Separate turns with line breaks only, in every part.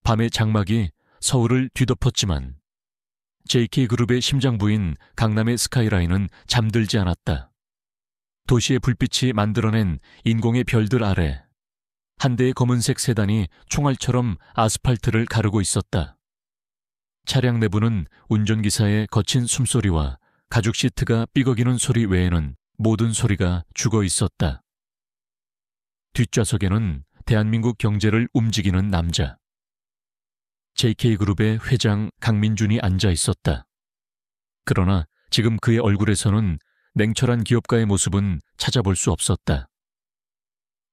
밤의 장막이 서울을 뒤덮었지만 JK그룹의 심장부인 강남의 스카이라인은 잠들지 않았다. 도시의 불빛이 만들어낸 인공의 별들 아래 한 대의 검은색 세단이 총알처럼 아스팔트를 가르고 있었다. 차량 내부는 운전기사의 거친 숨소리와 가죽 시트가 삐걱이는 소리 외에는 모든 소리가 죽어 있었다. 뒷좌석에는 대한민국 경제를 움직이는 남자. JK그룹의 회장 강민준이 앉아 있었다. 그러나 지금 그의 얼굴에서는 냉철한 기업가의 모습은 찾아볼 수 없었다.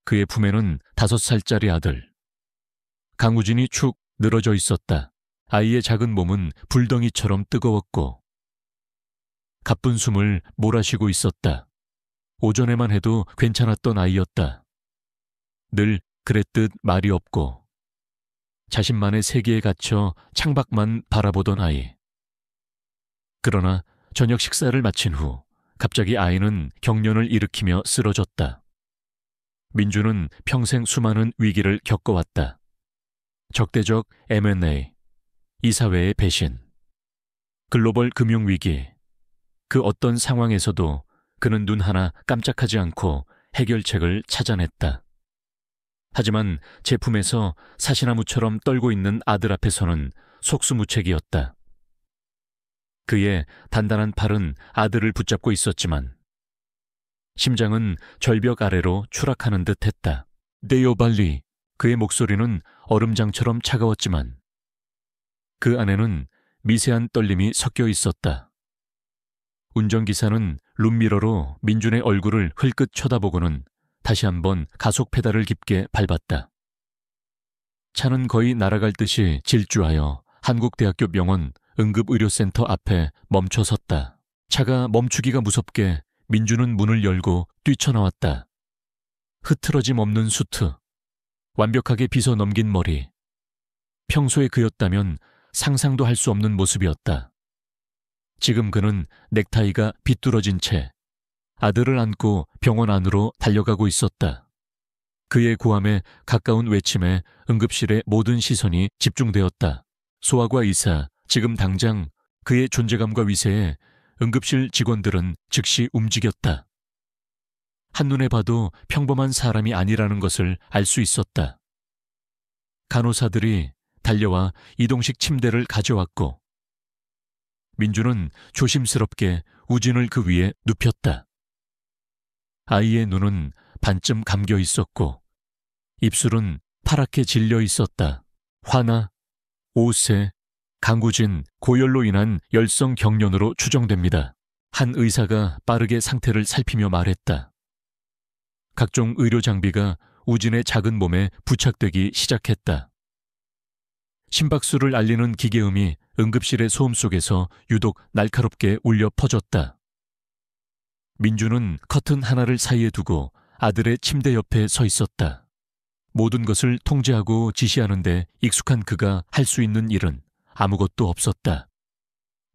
그의 품에는 5살짜리 아들. 강우진이 축 늘어져 있었다. 아이의 작은 몸은 불덩이처럼 뜨거웠고 가쁜 숨을 몰아쉬고 있었다. 오전에만 해도 괜찮았던 아이였다. 늘 그랬듯 말이 없고 자신만의 세계에 갇혀 창밖만 바라보던 아이. 그러나 저녁 식사를 마친 후 갑자기 아이는 경련을 일으키며 쓰러졌다. 민주는 평생 수많은 위기를 겪어왔다. 적대적 M&A, 이사회의 배신, 글로벌 금융위기. 그 어떤 상황에서도 그는 눈 하나 깜짝하지 않고 해결책을 찾아냈다. 하지만 제품에서 사시나무처럼 떨고 있는 아들 앞에서는 속수무책이었다. 그의 단단한 팔은 아들을 붙잡고 있었지만 심장은 절벽 아래로 추락하는 듯했다. 데요발리, 그의 목소리는 얼음장처럼 차가웠지만 그 안에는 미세한 떨림이 섞여 있었다. 운전기사는 룸미러로 민준의 얼굴을 흘끗 쳐다보고는 다시 한번 가속 페달을 깊게 밟았다. 차는 거의 날아갈 듯이 질주하여 한국대학교 병원 응급의료센터 앞에 멈춰 섰다. 차가 멈추기가 무섭게 민준은 문을 열고 뛰쳐나왔다. 흐트러짐 없는 수트, 완벽하게 빗어 넘긴 머리. 평소에 그였다면 상상도 할 수 없는 모습이었다. 지금 그는 넥타이가 비뚤어진 채 아들을 안고 병원 안으로 달려가고 있었다. 그의 고함에 가까운 외침에 응급실의 모든 시선이 집중되었다. 소아과 의사, 지금 당장 그의 존재감과 위세에 응급실 직원들은 즉시 움직였다. 한눈에 봐도 평범한 사람이 아니라는 것을 알 수 있었다. 간호사들이 달려와 이동식 침대를 가져왔고 민주는 조심스럽게 우진을 그 위에 눕혔다. 아이의 눈은 반쯤 감겨 있었고 입술은 파랗게 질려 있었다. 화나, 오세, 강구진, 고열로 인한 열성 경련으로 추정됩니다. 한 의사가 빠르게 상태를 살피며 말했다. 각종 의료 장비가 우진의 작은 몸에 부착되기 시작했다. 심박수를 알리는 기계음이 응급실의 소음 속에서 유독 날카롭게 울려 퍼졌다. 민주는 커튼 하나를 사이에 두고 아들의 침대 옆에 서 있었다. 모든 것을 통제하고 지시하는데 익숙한 그가 할 수 있는 일은 아무것도 없었다.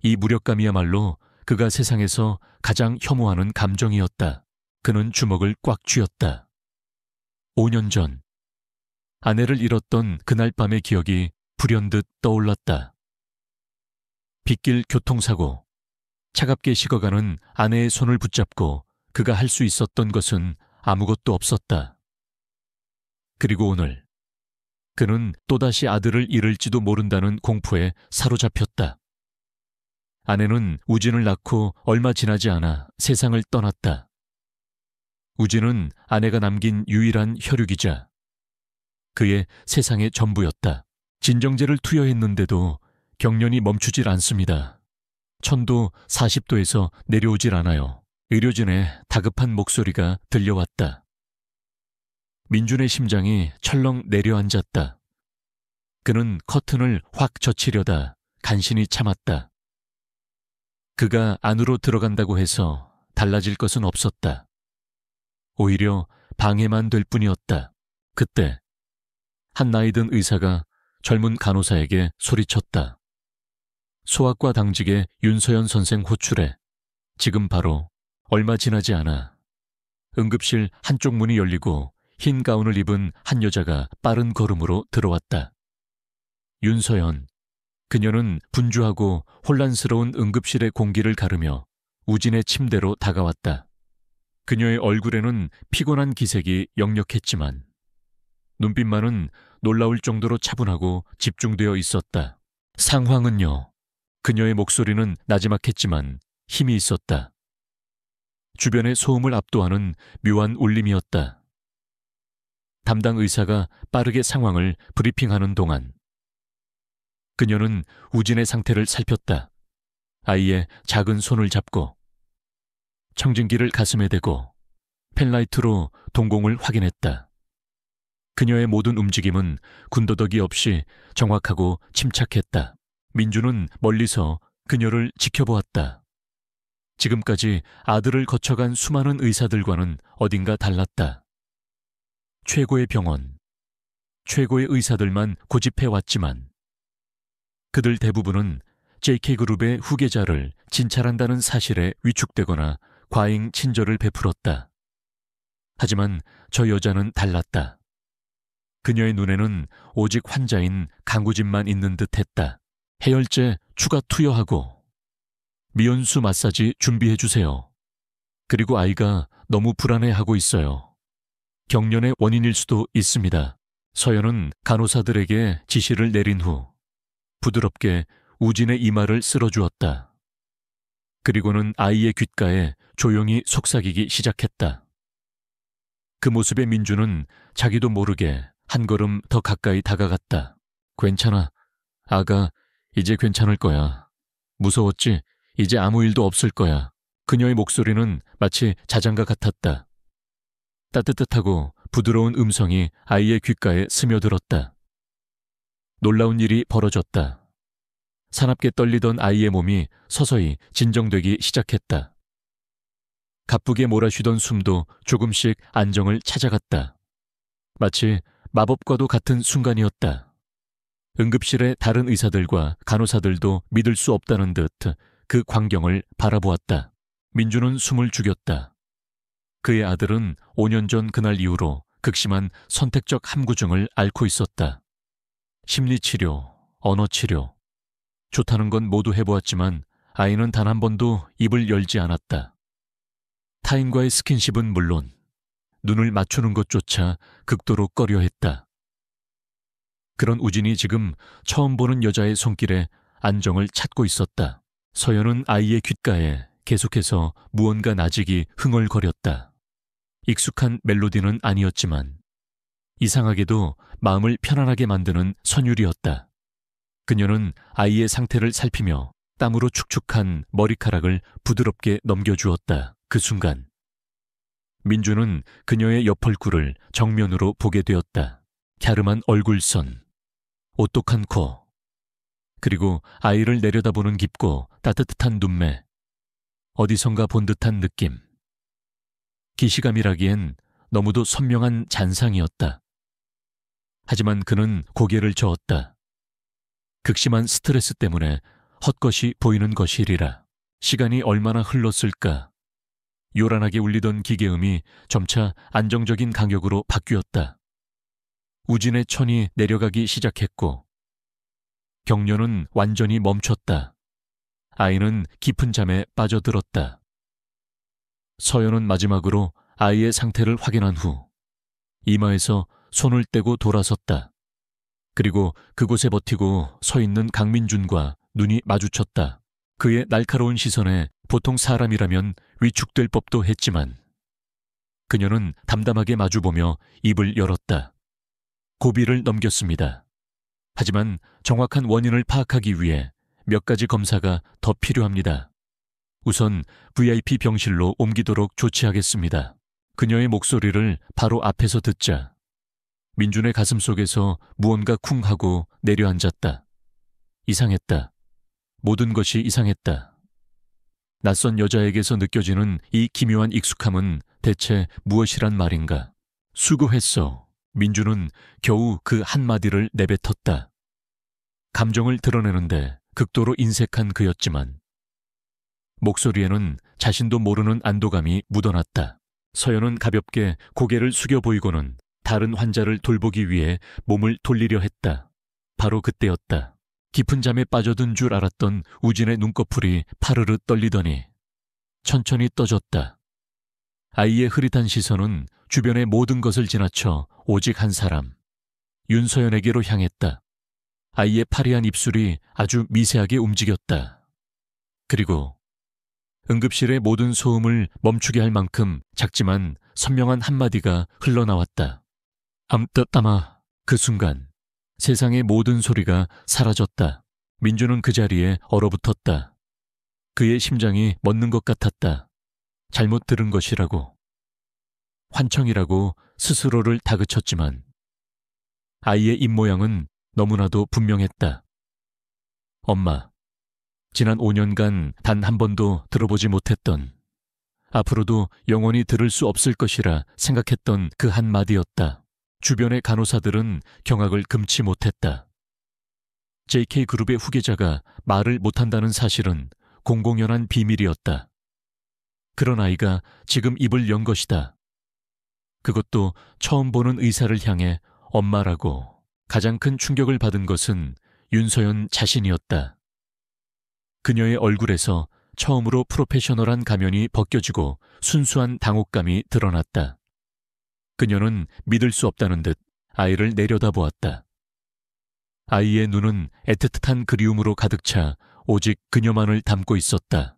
이 무력감이야말로 그가 세상에서 가장 혐오하는 감정이었다. 그는 주먹을 꽉 쥐었다. 5년 전 아내를 잃었던 그날 밤의 기억이 불현듯 떠올랐다. 빗길 교통사고, 차갑게 식어가는 아내의 손을 붙잡고 그가 할 수 있었던 것은 아무것도 없었다. 그리고 오늘 그는 또다시 아들을 잃을지도 모른다는 공포에 사로잡혔다. 아내는 우진을 낳고 얼마 지나지 않아 세상을 떠났다. 우진은 아내가 남긴 유일한 혈육이자 그의 세상의 전부였다. 진정제를 투여했는데도 경련이 멈추질 않습니다. 천도 40도에서 내려오질 않아요. 의료진의 다급한 목소리가 들려왔다. 민준의 심장이 철렁 내려앉았다. 그는 커튼을 확 젖히려다 간신히 참았다. 그가 안으로 들어간다고 해서 달라질 것은 없었다. 오히려 방해만 될 뿐이었다. 그때 한 나이든 의사가 젊은 간호사에게 소리쳤다. 소아과 당직의 윤서연 선생 호출해. 지금 바로. 얼마 지나지 않아 응급실 한쪽 문이 열리고 흰 가운을 입은 한 여자가 빠른 걸음으로 들어왔다. 윤서연. 그녀는 분주하고 혼란스러운 응급실의 공기를 가르며 우진의 침대로 다가왔다. 그녀의 얼굴에는 피곤한 기색이 역력했지만 눈빛만은 놀라울 정도로 차분하고 집중되어 있었다. 상황은요? 그녀의 목소리는 나지막했지만 힘이 있었다. 주변의 소음을 압도하는 묘한 울림이었다. 담당 의사가 빠르게 상황을 브리핑하는 동안 그녀는 우진의 상태를 살폈다. 아이의 작은 손을 잡고 청진기를 가슴에 대고 펜라이트로 동공을 확인했다. 그녀의 모든 움직임은 군더더기 없이 정확하고 침착했다. 민주는 멀리서 그녀를 지켜보았다. 지금까지 아들을 거쳐간 수많은 의사들과는 어딘가 달랐다. 최고의 병원, 최고의 의사들만 고집해왔지만 그들 대부분은 JK그룹의 후계자를 진찰한다는 사실에 위축되거나 과잉 친절을 베풀었다. 하지만 저 여자는 달랐다. 그녀의 눈에는 오직 환자인 강구진만 있는 듯했다. 해열제 추가 투여하고 미온수 마사지 준비해주세요. 그리고 아이가 너무 불안해하고 있어요. 경련의 원인일 수도 있습니다. 서연은 간호사들에게 지시를 내린 후 부드럽게 우진의 이마를 쓸어주었다. 그리고는 아이의 귓가에 조용히 속삭이기 시작했다. 그 모습에 민주는 자기도 모르게 한 걸음 더 가까이 다가갔다. 괜찮아. 아가 이제 괜찮을 거야. 무서웠지? 이제 아무 일도 없을 거야. 그녀의 목소리는 마치 자장가 같았다. 따뜻하고 부드러운 음성이 아이의 귓가에 스며들었다. 놀라운 일이 벌어졌다. 사납게 떨리던 아이의 몸이 서서히 진정되기 시작했다. 가쁘게 몰아쉬던 숨도 조금씩 안정을 찾아갔다. 마치 마법과도 같은 순간이었다. 응급실의 다른 의사들과 간호사들도 믿을 수 없다는 듯 그 광경을 바라보았다. 민주는 숨을 죽였다. 그의 아들은 5년 전 그날 이후로 극심한 선택적 함구증을 앓고 있었다. 심리치료, 언어치료, 좋다는 건 모두 해보았지만 아이는 단 한 번도 입을 열지 않았다. 타인과의 스킨십은 물론 눈을 맞추는 것조차 극도로 꺼려했다. 그런 우진이 지금 처음 보는 여자의 손길에 안정을 찾고 있었다. 서연은 아이의 귓가에 계속해서 무언가 나직이 흥얼거렸다. 익숙한 멜로디는 아니었지만 이상하게도 마음을 편안하게 만드는 선율이었다. 그녀는 아이의 상태를 살피며 땀으로 축축한 머리카락을 부드럽게 넘겨주었다. 그 순간 민주는 그녀의 옆얼굴을 정면으로 보게 되었다. 갸름한 얼굴선, 오똑한 코, 그리고 아이를 내려다보는 깊고 따뜻한 눈매, 어디선가 본 듯한 느낌. 기시감이라기엔 너무도 선명한 잔상이었다. 하지만 그는 고개를 저었다. 극심한 스트레스 때문에 헛것이 보이는 것이리라. 시간이 얼마나 흘렀을까. 요란하게 울리던 기계음이 점차 안정적인 간격으로 바뀌었다. 우진의 천이 내려가기 시작했고 경련은 완전히 멈췄다. 아이는 깊은 잠에 빠져들었다. 서연은 마지막으로 아이의 상태를 확인한 후 이마에서 손을 떼고 돌아섰다. 그리고 그곳에 버티고 서 있는 강민준과 눈이 마주쳤다. 그의 날카로운 시선에 보통 사람이라면 위축될 법도 했지만 그녀는 담담하게 마주보며 입을 열었다. 고비를 넘겼습니다. 하지만 정확한 원인을 파악하기 위해 몇 가지 검사가 더 필요합니다. 우선 VIP 병실로 옮기도록 조치하겠습니다. 그녀의 목소리를 바로 앞에서 듣자 민준의 가슴속에서 무언가 쿵 하고 내려앉았다. 이상했다. 모든 것이 이상했다. 낯선 여자에게서 느껴지는 이 기묘한 익숙함은 대체 무엇이란 말인가? 수고했어. 민주는 겨우 그 한마디를 내뱉었다. 감정을 드러내는데 극도로 인색한 그였지만 목소리에는 자신도 모르는 안도감이 묻어났다. 서연은 가볍게 고개를 숙여 보이고는 다른 환자를 돌보기 위해 몸을 돌리려 했다. 바로 그때였다. 깊은 잠에 빠져든 줄 알았던 우진의 눈꺼풀이 파르르 떨리더니 천천히 떠졌다. 아이의 흐릿한 시선은 주변의 모든 것을 지나쳐 오직 한 사람, 윤서연에게로 향했다. 아이의 파리한 입술이 아주 미세하게 움직였다. 그리고 응급실의 모든 소음을 멈추게 할 만큼 작지만 선명한 한마디가 흘러나왔다. 암떠따마. 그 순간 세상의 모든 소리가 사라졌다. 민주는 그 자리에 얼어붙었다. 그의 심장이 멎는 것 같았다. 잘못 들은 것이라고. 환청이라고 스스로를 다그쳤지만 아이의 입모양은 너무나도 분명했다. 엄마. 지난 5년간 단 한 번도 들어보지 못했던, 앞으로도 영원히 들을 수 없을 것이라 생각했던 그 한마디였다. 주변의 간호사들은 경악을 금치 못했다. JK그룹의 후계자가 말을 못한다는 사실은 공공연한 비밀이었다. 그런 아이가 지금 입을 연 것이다. 그것도 처음 보는 의사를 향해 엄마라고. 가장 큰 충격을 받은 것은 윤서연 자신이었다. 그녀의 얼굴에서 처음으로 프로페셔널한 가면이 벗겨지고 순수한 당혹감이 드러났다. 그녀는 믿을 수 없다는 듯 아이를 내려다보았다. 아이의 눈은 애틋한 그리움으로 가득 차 오직 그녀만을 담고 있었다.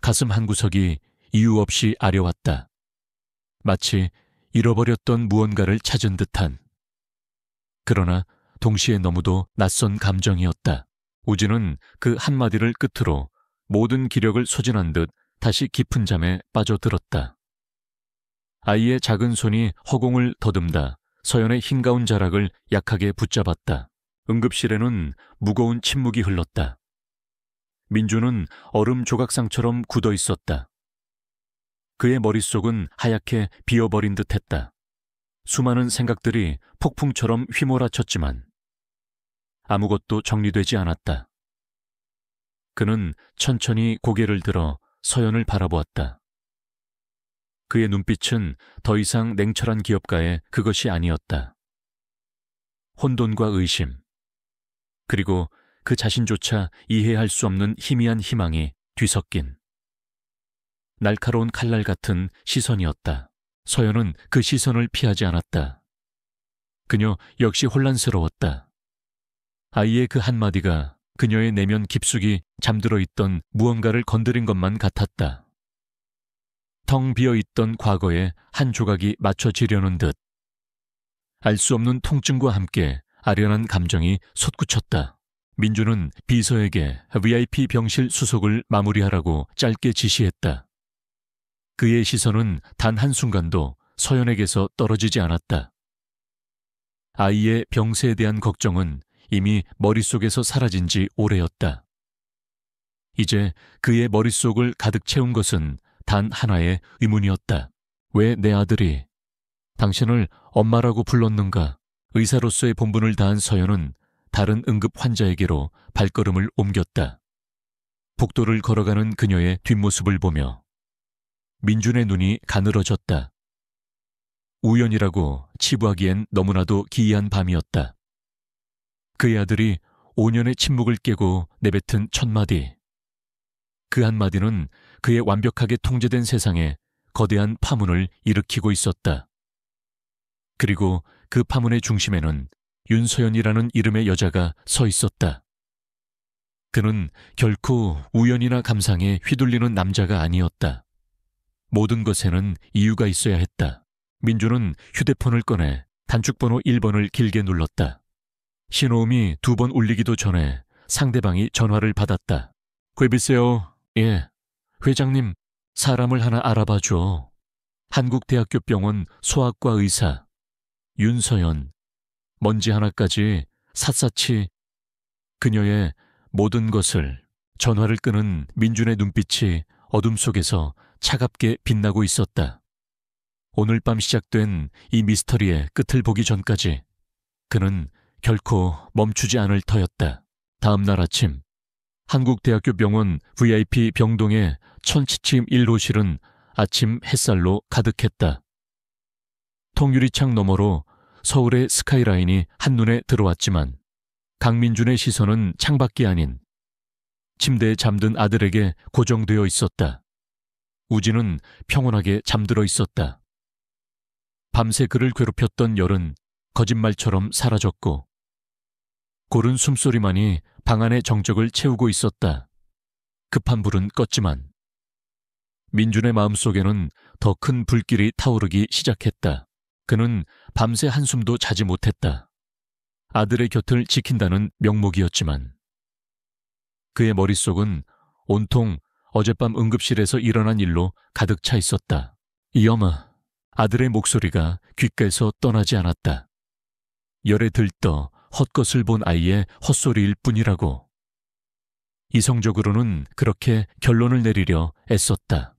가슴 한구석이 이유 없이 아려왔다. 마치 잃어버렸던 무언가를 찾은 듯한. 그러나 동시에 너무도 낯선 감정이었다. 우진은 그 한마디를 끝으로 모든 기력을 소진한 듯 다시 깊은 잠에 빠져들었다. 아이의 작은 손이 허공을 더듬다 서연의 흰가운 자락을 약하게 붙잡았다. 응급실에는 무거운 침묵이 흘렀다. 민주는 얼음 조각상처럼 굳어 있었다. 그의 머릿속은 하얗게 비어버린 듯했다. 수많은 생각들이 폭풍처럼 휘몰아쳤지만 아무것도 정리되지 않았다. 그는 천천히 고개를 들어 서연을 바라보았다. 그의 눈빛은 더 이상 냉철한 기업가의 그것이 아니었다. 혼돈과 의심, 그리고 그 자신조차 이해할 수 없는 희미한 희망이 뒤섞인 날카로운 칼날 같은 시선이었다. 서연은 그 시선을 피하지 않았다. 그녀 역시 혼란스러웠다. 아이의 그 한마디가 그녀의 내면 깊숙이 잠들어 있던 무언가를 건드린 것만 같았다. 텅 비어있던 과거에 한 조각이 맞춰지려는 듯. 알 수 없는 통증과 함께 아련한 감정이 솟구쳤다. 민주는 비서에게 VIP 병실 수속을 마무리하라고 짧게 지시했다. 그의 시선은 단 한순간도 서연에게서 떨어지지 않았다. 아이의 병세에 대한 걱정은 이미 머릿속에서 사라진 지 오래였다. 이제 그의 머릿속을 가득 채운 것은 단 하나의 의문이었다. 왜 내 아들이 당신을 엄마라고 불렀는가? 의사로서의 본분을 다한 서연은 다른 응급 환자에게로 발걸음을 옮겼다. 복도를 걸어가는 그녀의 뒷모습을 보며 민준의 눈이 가늘어졌다. 우연이라고 치부하기엔 너무나도 기이한 밤이었다. 그의 아들이 5년의 침묵을 깨고 내뱉은 첫마디. 그 한마디는 그의 완벽하게 통제된 세상에 거대한 파문을 일으키고 있었다. 그리고 그 파문의 중심에는 윤서연이라는 이름의 여자가 서 있었다. 그는 결코 우연이나 감상에 휘둘리는 남자가 아니었다. 모든 것에는 이유가 있어야 했다. 민주는 휴대폰을 꺼내 단축번호 1번을 길게 눌렀다. 신호음이 2번 울리기도 전에 상대방이 전화를 받았다. 궤비세요. 예. 회장님, 사람을 하나 알아봐줘. 한국대학교 병원 소아과 의사 윤서연. 먼지 하나까지 샅샅이. 그녀의 모든 것을. 전화를 끄는 민준의 눈빛이 어둠 속에서 차갑게 빛나고 있었다. 오늘 밤 시작된 이 미스터리의 끝을 보기 전까지 그는 결코 멈추지 않을 터였다. 다음 날 아침 한국대학교 병원 VIP 병동의 천치침 1호실은 아침 햇살로 가득했다. 통유리창 너머로 서울의 스카이라인이 한눈에 들어왔지만 강민준의 시선은 창밖이 아닌 침대에 잠든 아들에게 고정되어 있었다. 우진은 평온하게 잠들어 있었다. 밤새 그를 괴롭혔던 열은 거짓말처럼 사라졌고 고른 숨소리만이 방 안의 정적을 채우고 있었다. 급한 불은 껐지만 민준의 마음속에는 더 큰 불길이 타오르기 시작했다. 그는 밤새 한숨도 자지 못했다. 아들의 곁을 지킨다는 명목이었지만 그의 머릿속은 온통 어젯밤 응급실에서 일어난 일로 가득 차 있었다. 이엄아, 아들의 목소리가 귓가에서 떠나지 않았다. 열에 들떠 헛것을 본 아이의 헛소리일 뿐이라고. 이성적으로는 그렇게 결론을 내리려 애썼다.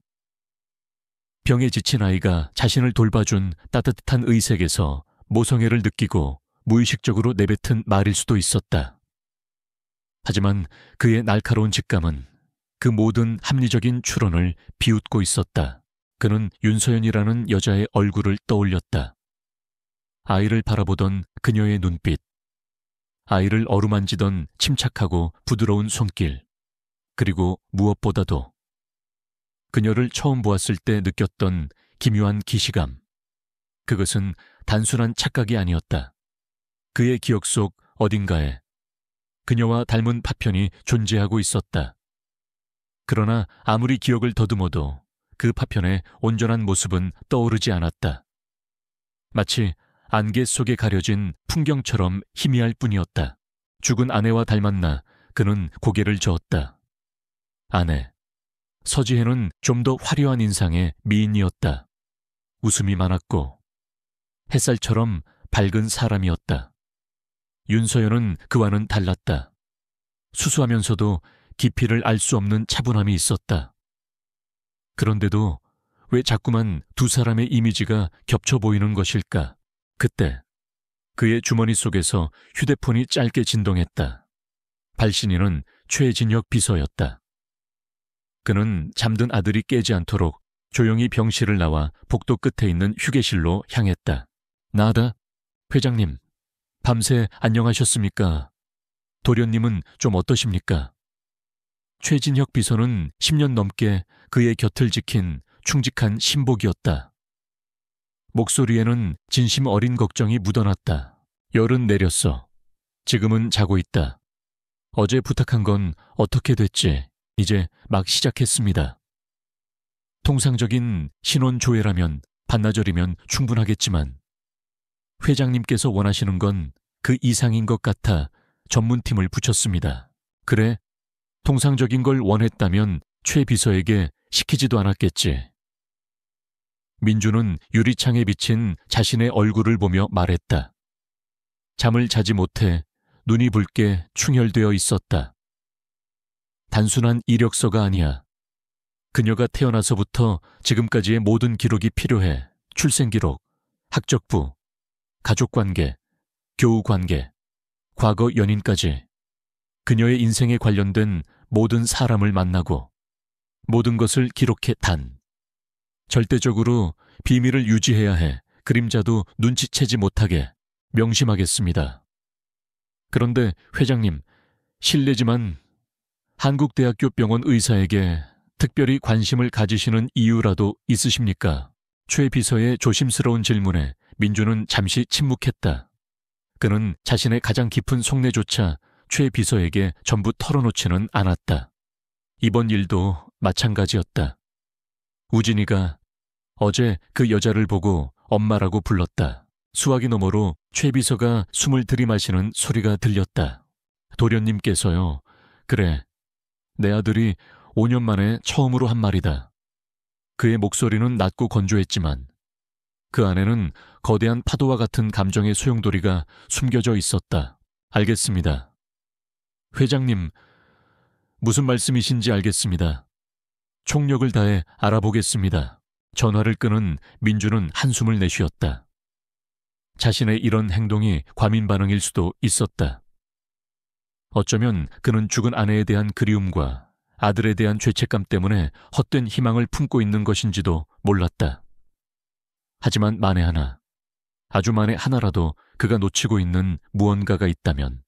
병에 지친 아이가 자신을 돌봐준 따뜻한 의색에서 모성애를 느끼고 무의식적으로 내뱉은 말일 수도 있었다. 하지만 그의 날카로운 직감은 그 모든 합리적인 추론을 비웃고 있었다. 그는 윤서연이라는 여자의 얼굴을 떠올렸다. 아이를 바라보던 그녀의 눈빛, 아이를 어루만지던 침착하고 부드러운 손길, 그리고 무엇보다도 그녀를 처음 보았을 때 느꼈던 기묘한 기시감. 그것은 단순한 착각이 아니었다. 그의 기억 속 어딘가에 그녀와 닮은 파편이 존재하고 있었다. 그러나 아무리 기억을 더듬어도 그 파편의 온전한 모습은 떠오르지 않았다. 마치 안개 속에 가려진 풍경처럼 희미할 뿐이었다. 죽은 아내와 닮았나 그는 고개를 저었다. 아내, 서지혜는 좀 더 화려한 인상의 미인이었다. 웃음이 많았고 햇살처럼 밝은 사람이었다. 윤서연은 그와는 달랐다. 수수하면서도 깊이를 알 수 없는 차분함이 있었다. 그런데도 왜 자꾸만 두 사람의 이미지가 겹쳐 보이는 것일까? 그때 그의 주머니 속에서 휴대폰이 짧게 진동했다. 발신인은 최진혁 비서였다. 그는 잠든 아들이 깨지 않도록 조용히 병실을 나와 복도 끝에 있는 휴게실로 향했다. 나다, 회장님. 밤새 안녕하셨습니까? 도련님은 좀 어떠십니까? 최진혁 비서는 10년 넘게 그의 곁을 지킨 충직한 신복이었다. 목소리에는 진심 어린 걱정이 묻어났다. 열은 내렸어. 지금은 자고 있다. 어제 부탁한 건 어떻게 됐지? 이제 막 시작했습니다. 통상적인 신원 조회라면 반나절이면 충분하겠지만 회장님께서 원하시는 건 그 이상인 것 같아 전문팀을 붙였습니다. 그래, 통상적인 걸 원했다면 최 비서에게 시키지도 않았겠지. 민주는 유리창에 비친 자신의 얼굴을 보며 말했다. 잠을 자지 못해 눈이 붉게 충혈되어 있었다. 단순한 이력서가 아니야. 그녀가 태어나서부터 지금까지의 모든 기록이 필요해. 출생기록, 학적부, 가족관계, 교우관계, 과거 연인까지. 그녀의 인생에 관련된 모든 사람을 만나고 모든 것을 기록해 단. 절대적으로 비밀을 유지해야 해. 그림자도 눈치채지 못하게. 명심하겠습니다. 그런데 회장님, 실례지만 한국대학교 병원 의사에게 특별히 관심을 가지시는 이유라도 있으십니까? 최 비서의 조심스러운 질문에 민주는 잠시 침묵했다. 그는 자신의 가장 깊은 속내조차 최 비서에게 전부 털어놓지는 않았다. 이번 일도 마찬가지였다. 우진이가 어제 그 여자를 보고 엄마라고 불렀다. 수화기 너머로 최 비서가 숨을 들이마시는 소리가 들렸다. 도련님께서요. 그래, 내 아들이 5년 만에 처음으로 한 말이다. 그의 목소리는 낮고 건조했지만 그 안에는 거대한 파도와 같은 감정의 소용돌이가 숨겨져 있었다. 알겠습니다. 회장님, 무슨 말씀이신지 알겠습니다. 총력을 다해 알아보겠습니다. 전화를 끊은 민주는 한숨을 내쉬었다. 자신의 이런 행동이 과민 반응일 수도 있었다. 어쩌면 그는 죽은 아내에 대한 그리움과 아들에 대한 죄책감 때문에 헛된 희망을 품고 있는 것인지도 몰랐다. 하지만 만에 하나, 아주 만에 하나라도 그가 놓치고 있는 무언가가 있다면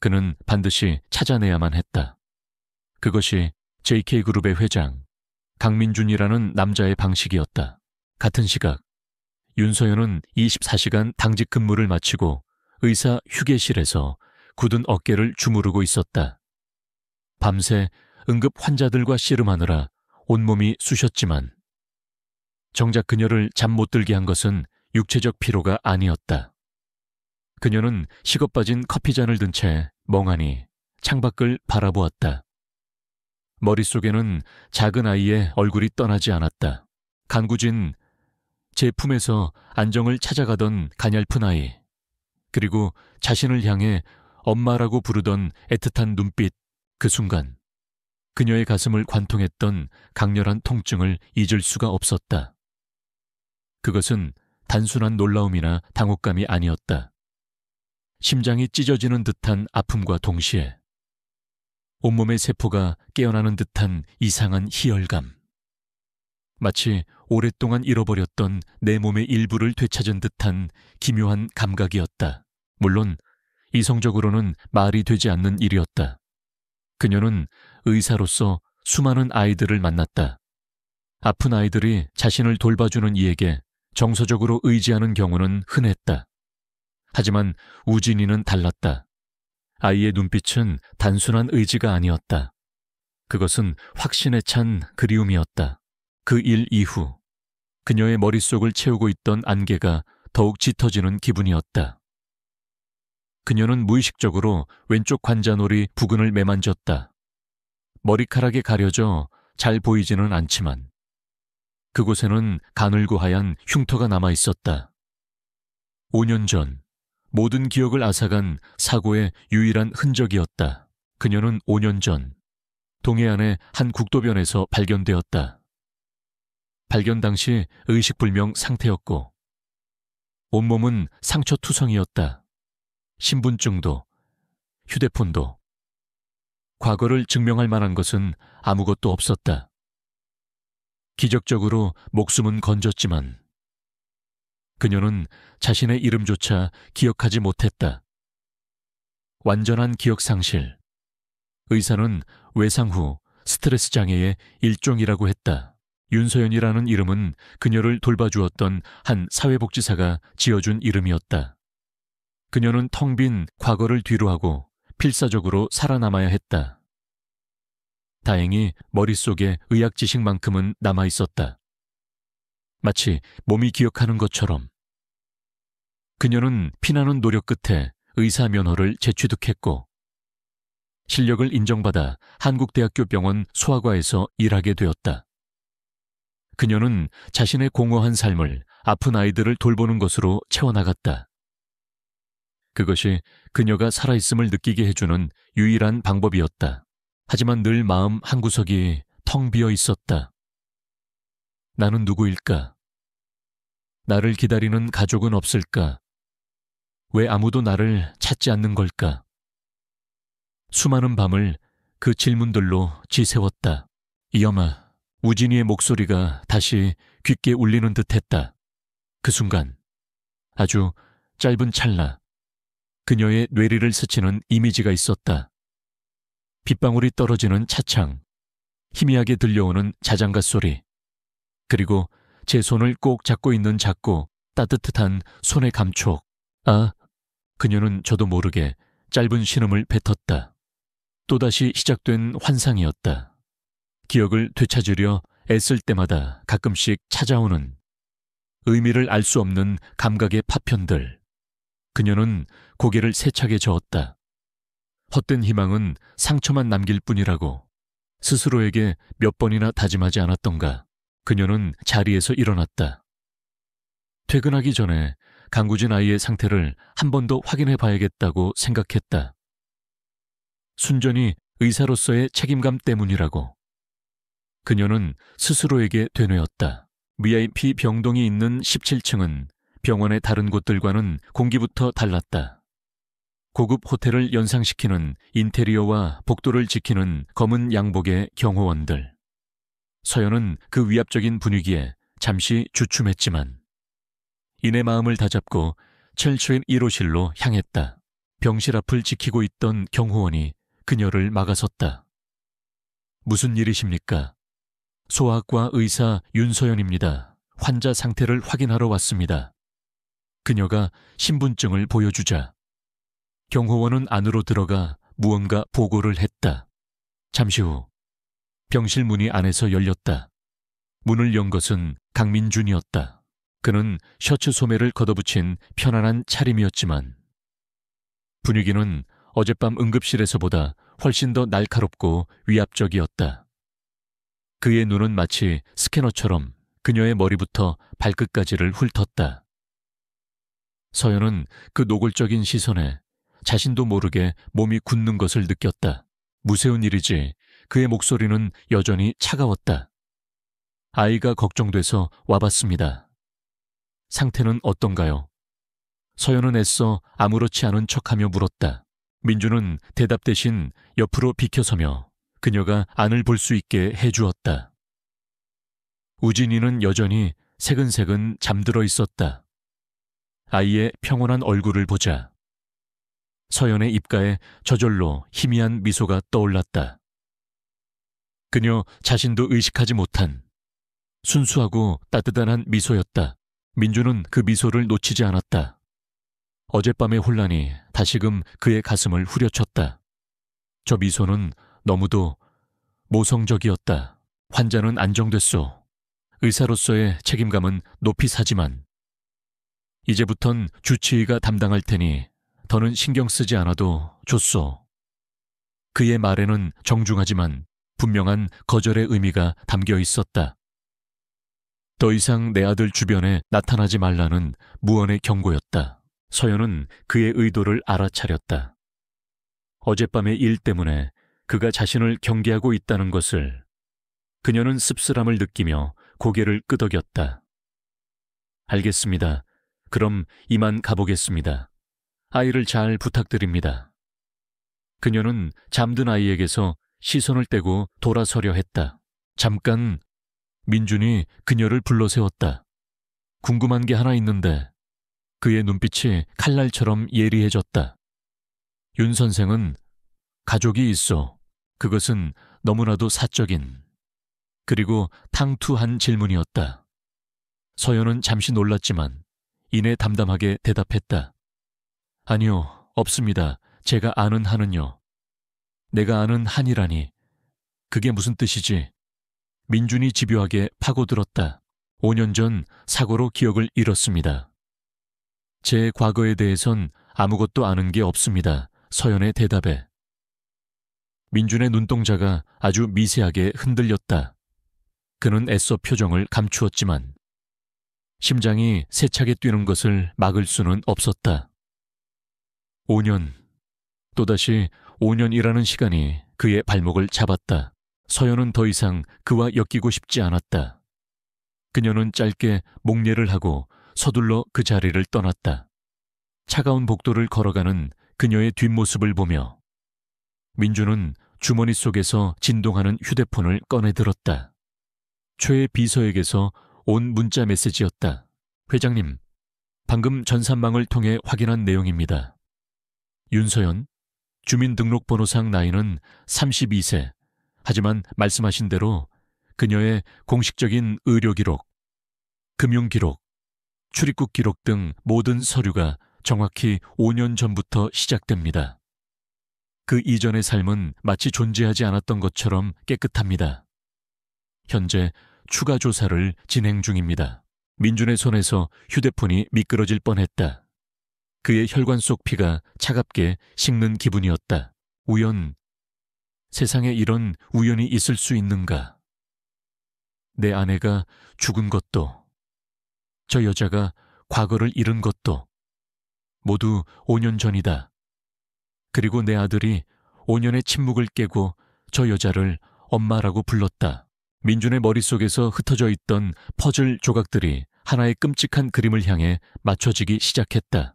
그는 반드시 찾아내야만 했다. 그것이 JK그룹의 회장 강민준이라는 남자의 방식이었다. 같은 시각 윤서연은 24시간 당직 근무를 마치고 의사 휴게실에서 굳은 어깨를 주무르고 있었다. 밤새 응급 환자들과 씨름하느라 온몸이 쑤셨지만 정작 그녀를 잠 못 들게 한 것은 육체적 피로가 아니었다. 그녀는 식어 빠진 커피잔을 든 채 멍하니 창밖을 바라보았다. 머릿속에는 작은 아이의 얼굴이 떠나지 않았다. 간구진 제 품에서 안정을 찾아가던 가냘픈 아이, 그리고 자신을 향해 엄마라고 부르던 애틋한 눈빛, 그 순간 그녀의 가슴을 관통했던 강렬한 통증을 잊을 수가 없었다. 그것은 단순한 놀라움이나 당혹감이 아니었다. 심장이 찢어지는 듯한 아픔과 동시에 온몸의 세포가 깨어나는 듯한 이상한 희열감. 마치 오랫동안 잃어버렸던 내 몸의 일부를 되찾은 듯한 기묘한 감각이었다. 물론 이성적으로는 말이 되지 않는 일이었다. 그녀는 의사로서 수많은 아이들을 만났다. 아픈 아이들이 자신을 돌봐주는 이에게 정서적으로 의지하는 경우는 흔했다. 하지만 우진이는 달랐다. 아이의 눈빛은 단순한 의지가 아니었다. 그것은 확신에 찬 그리움이었다. 그 일 이후 그녀의 머릿속을 채우고 있던 안개가 더욱 짙어지는 기분이었다. 그녀는 무의식적으로 왼쪽 관자놀이 부근을 매만졌다. 머리카락에 가려져 잘 보이지는 않지만 그곳에는 가늘고 하얀 흉터가 남아 있었다. 5년 전 모든 기억을 앗아간 사고의 유일한 흔적이었다. 그녀는 5년 전 동해안의 한 국도변에서 발견되었다. 발견 당시 의식불명 상태였고 온몸은 상처투성이었다. 신분증도 휴대폰도 과거를 증명할 만한 것은 아무것도 없었다. 기적적으로 목숨은 건졌지만 그녀는 자신의 이름조차 기억하지 못했다. 완전한 기억상실. 의사는 외상 후 스트레스 장애의 일종이라고 했다. 윤서연이라는 이름은 그녀를 돌봐주었던 한 사회복지사가 지어준 이름이었다. 그녀는 텅 빈 과거를 뒤로하고 필사적으로 살아남아야 했다. 다행히 머릿속에 의학 지식만큼은 남아있었다. 마치 몸이 기억하는 것처럼. 그녀는 피나는 노력 끝에 의사 면허를 재취득했고 실력을 인정받아 한국대학교 병원 소아과에서 일하게 되었다. 그녀는 자신의 공허한 삶을 아픈 아이들을 돌보는 것으로 채워나갔다. 그것이 그녀가 살아있음을 느끼게 해주는 유일한 방법이었다. 하지만 늘 마음 한구석이 텅 비어 있었다. 나는 누구일까? 나를 기다리는 가족은 없을까? 왜 아무도 나를 찾지 않는 걸까? 수많은 밤을 그 질문들로 지새웠다. 이엄아, 우진이의 목소리가 다시 귓게 울리는 듯했다. 그 순간, 아주 짧은 찰나, 그녀의 뇌리를 스치는 이미지가 있었다. 빗방울이 떨어지는 차창, 희미하게 들려오는 자장가 소리, 그리고 제 손을 꼭 잡고 있는 작고 따뜻한 손의 감촉. 아, 그녀는 저도 모르게 짧은 신음을 뱉었다. 또다시 시작된 환상이었다. 기억을 되찾으려 애쓸 때마다 가끔씩 찾아오는 의미를 알 수 없는 감각의 파편들. 그녀는 고개를 세차게 저었다. 헛된 희망은 상처만 남길 뿐이라고 스스로에게 몇 번이나 다짐하지 않았던가. 그녀는 자리에서 일어났다. 퇴근하기 전에 강구진 아이의 상태를 한 번 더 확인해 봐야겠다고 생각했다. 순전히 의사로서의 책임감 때문이라고. 그녀는 스스로에게 되뇌었다. VIP 병동이 있는 17층은 병원의 다른 곳들과는 공기부터 달랐다. 고급 호텔을 연상시키는 인테리어와 복도를 지키는 검은 양복의 경호원들. 서연은 그 위압적인 분위기에 잠시 주춤했지만 이내 마음을 다잡고 철수인 1호실로 향했다. 병실 앞을 지키고 있던 경호원이 그녀를 막아섰다. 무슨 일이십니까? 소아과 의사 윤서연입니다. 환자 상태를 확인하러 왔습니다. 그녀가 신분증을 보여주자 경호원은 안으로 들어가 무언가 보고를 했다. 잠시 후 병실 문이 안에서 열렸다. 문을 연 것은 강민준이었다. 그는 셔츠 소매를 걷어붙인 편안한 차림이었지만 분위기는 어젯밤 응급실에서보다 훨씬 더 날카롭고 위압적이었다. 그의 눈은 마치 스캐너처럼 그녀의 머리부터 발끝까지를 훑었다. 서연은 그 노골적인 시선에 자신도 모르게 몸이 굳는 것을 느꼈다. 무서운 일이지 그의 목소리는 여전히 차가웠다. 아이가 걱정돼서 와봤습니다. 상태는 어떤가요? 서연은 애써 아무렇지 않은 척하며 물었다. 민주는 대답 대신 옆으로 비켜서며 그녀가 안을 볼 수 있게 해주었다. 우진이는 여전히 새근새근 잠들어 있었다. 아이의 평온한 얼굴을 보자 서연의 입가에 저절로 희미한 미소가 떠올랐다. 그녀 자신도 의식하지 못한 순수하고 따뜻한 미소였다. 민주는 그 미소를 놓치지 않았다. 어젯밤의 혼란이 다시금 그의 가슴을 후려쳤다. 저 미소는 너무도 모성적이었다. 환자는 안정됐소. 의사로서의 책임감은 높이 사지만 이제부턴 주치의가 담당할 테니 더는 신경 쓰지 않아도 좋소. 그의 말에는 정중하지만 분명한 거절의 의미가 담겨 있었다. 더 이상 내 아들 주변에 나타나지 말라는 무언의 경고였다. 서연은 그의 의도를 알아차렸다. 어젯밤의 일 때문에 그가 자신을 경계하고 있다는 것을 그녀는 씁쓸함을 느끼며 고개를 끄덕였다. 알겠습니다. 그럼 이만 가보겠습니다. 아이를 잘 부탁드립니다. 그녀는 잠든 아이에게서 시선을 떼고 돌아서려 했다. 잠깐 민준이 그녀를 불러세웠다. 궁금한 게 하나 있는데 그의 눈빛이 칼날처럼 예리해졌다. 윤 선생은 가족이 있어. 그것은 너무나도 사적인 그리고 탕투한 질문이었다. 서연은 잠시 놀랐지만 이내 담담하게 대답했다. 아니요, 없습니다. 제가 아는 한은요. 내가 아는 한이라니. 그게 무슨 뜻이지? 민준이 집요하게 파고들었다. 5년 전 사고로 기억을 잃었습니다. 제 과거에 대해선 아무것도 아는 게 없습니다. 서연의 대답에 민준의 눈동자가 아주 미세하게 흔들렸다. 그는 애써 표정을 감추었지만 심장이 세차게 뛰는 것을 막을 수는 없었다. 5년, 또다시 5년이라는 시간이 그의 발목을 잡았다. 서연은 더 이상 그와 엮이고 싶지 않았다. 그녀는 짧게 목례를 하고 서둘러 그 자리를 떠났다. 차가운 복도를 걸어가는 그녀의 뒷모습을 보며 민주는 주머니 속에서 진동하는 휴대폰을 꺼내들었다. 최 비서에게서 온 문자 메시지였다. 회장님, 방금 전산망을 통해 확인한 내용입니다. 윤서연, 주민등록번호상 나이는 32세. 하지만 말씀하신 대로 그녀의 공식적인 의료기록, 금융기록, 출입국 기록 등 모든 서류가 정확히 5년 전부터 시작됩니다. 그 이전의 삶은 마치 존재하지 않았던 것처럼 깨끗합니다. 현재 추가 조사를 진행 중입니다. 민준의 손에서 휴대폰이 미끄러질 뻔했다. 그의 혈관 속 피가 차갑게 식는 기분이었다. 세상에 이런 우연이 있을 수 있는가? 내 아내가 죽은 것도, 저 여자가 과거를 잃은 것도 모두 5년 전이다. 그리고 내 아들이 5년의 침묵을 깨고 저 여자를 엄마라고 불렀다. 민준의 머릿속에서 흩어져 있던 퍼즐 조각들이 하나의 끔찍한 그림을 향해 맞춰지기 시작했다.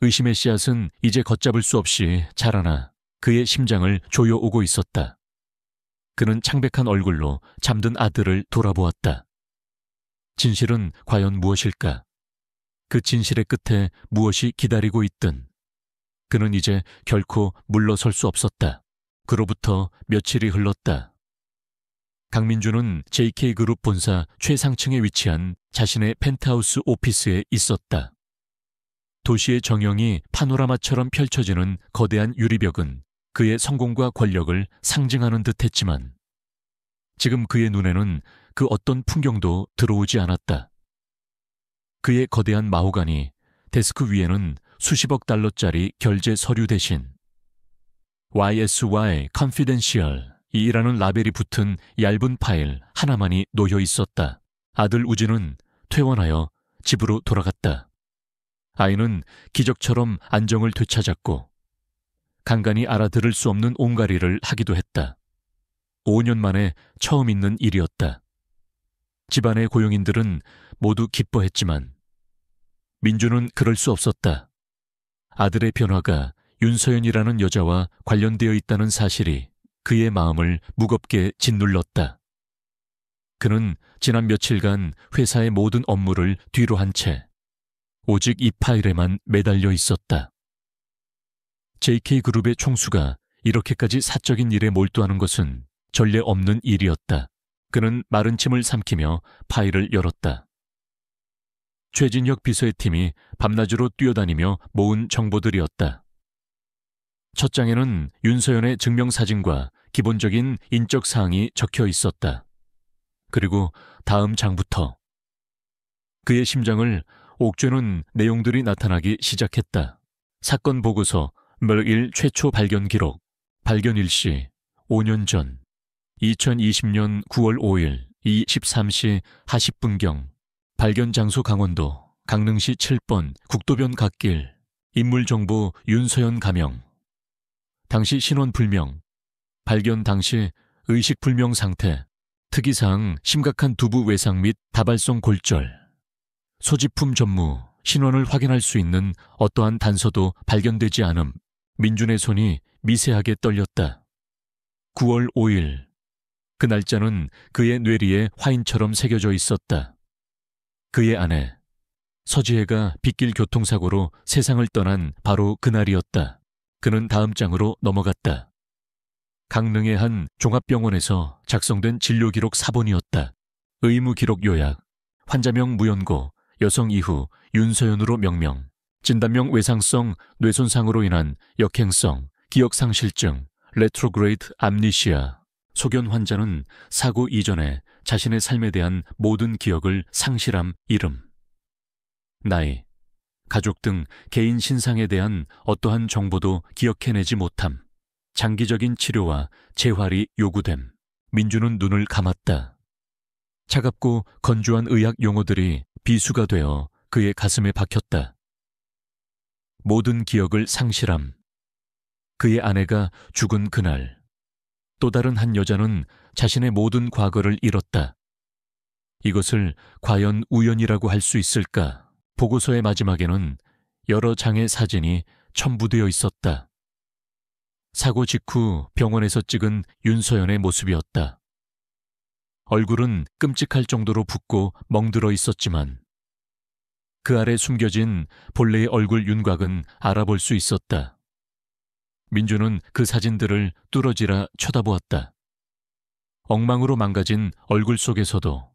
의심의 씨앗은 이제 걷잡을 수 없이 자라나 그의 심장을 조여오고 있었다. 그는 창백한 얼굴로 잠든 아들을 돌아보았다. 진실은 과연 무엇일까? 그 진실의 끝에 무엇이 기다리고 있든 그는 이제 결코 물러설 수 없었다. 그로부터 며칠이 흘렀다. 강민주는 JK그룹 본사 최상층에 위치한 자신의 펜트하우스 오피스에 있었다. 도시의 정형이 파노라마처럼 펼쳐지는 거대한 유리벽은 그의 성공과 권력을 상징하는 듯했지만 지금 그의 눈에는 그 어떤 풍경도 들어오지 않았다. 그의 거대한 마호가니 데스크 위에는 수십억 달러짜리 결제 서류 대신 YSY Confidential 이라는 라벨이 붙은 얇은 파일 하나만이 놓여 있었다. 아들 우진은 퇴원하여 집으로 돌아갔다. 아이는 기적처럼 안정을 되찾았고 간간히 알아들을 수 없는 옹가리를 하기도 했다. 5년 만에 처음 있는 일이었다. 집안의 고용인들은 모두 기뻐했지만 민주는 그럴 수 없었다. 아들의 변화가 윤서연이라는 여자와 관련되어 있다는 사실이 그의 마음을 무겁게 짓눌렀다. 그는 지난 며칠간 회사의 모든 업무를 뒤로 한 채 오직 이 파일에만 매달려 있었다. JK그룹의 총수가 이렇게까지 사적인 일에 몰두하는 것은 전례 없는 일이었다. 그는 마른 침을 삼키며 파일을 열었다. 최진혁 비서의 팀이 밤낮으로 뛰어다니며 모은 정보들이었다. 첫 장에는 윤서연의 증명사진과 기본적인 인적 사항이 적혀 있었다. 그리고 다음 장부터 그의 심장을 옥죄는 내용들이 나타나기 시작했다. 사건 보고서 멸일 최초 발견 기록, 발견 일시 5년 전 2020년 9월 5일 23시 40분경 발견 장소 강원도 강릉시 7번 국도변 갓길 인물정보 윤서연 가명 당시 신원 불명 발견 당시 의식 불명 상태 특이사항 심각한 두부 외상 및 다발성 골절 소지품 전무 신원을 확인할 수 있는 어떠한 단서도 발견되지 않음 민준의 손이 미세하게 떨렸다. 9월 5일 그 날짜는 그의 뇌리에 화인처럼 새겨져 있었다. 그의 아내 서지혜가 빗길 교통사고로 세상을 떠난 바로 그날이었다. 그는 다음 장으로 넘어갔다. 강릉의 한 종합병원에서 작성된 진료기록 사본이었다. 의무기록 요약, 환자명 무연고, 여성 이후 윤서연으로 명명, 진단명 외상성 뇌손상으로 인한 역행성, 기억상실증, 레트로그레이드 암니시아. 소견 환자는 사고 이전에 자신의 삶에 대한 모든 기억을 상실함 이름. 나이, 가족 등 개인 신상에 대한 어떠한 정보도 기억해내지 못함. 장기적인 치료와 재활이 요구됨. 민주는 눈을 감았다. 차갑고 건조한 의학 용어들이 비수가 되어 그의 가슴에 박혔다. 모든 기억을 상실함. 그의 아내가 죽은 그날 또 다른 한 여자는 자신의 모든 과거를 잃었다. 이것을 과연 우연이라고 할 수 있을까? 보고서의 마지막에는 여러 장의 사진이 첨부되어 있었다. 사고 직후 병원에서 찍은 윤서연의 모습이었다. 얼굴은 끔찍할 정도로 붓고 멍들어 있었지만 그 아래 숨겨진 본래의 얼굴 윤곽은 알아볼 수 있었다. 민주는 그 사진들을 뚫어지라 쳐다보았다. 엉망으로 망가진 얼굴 속에서도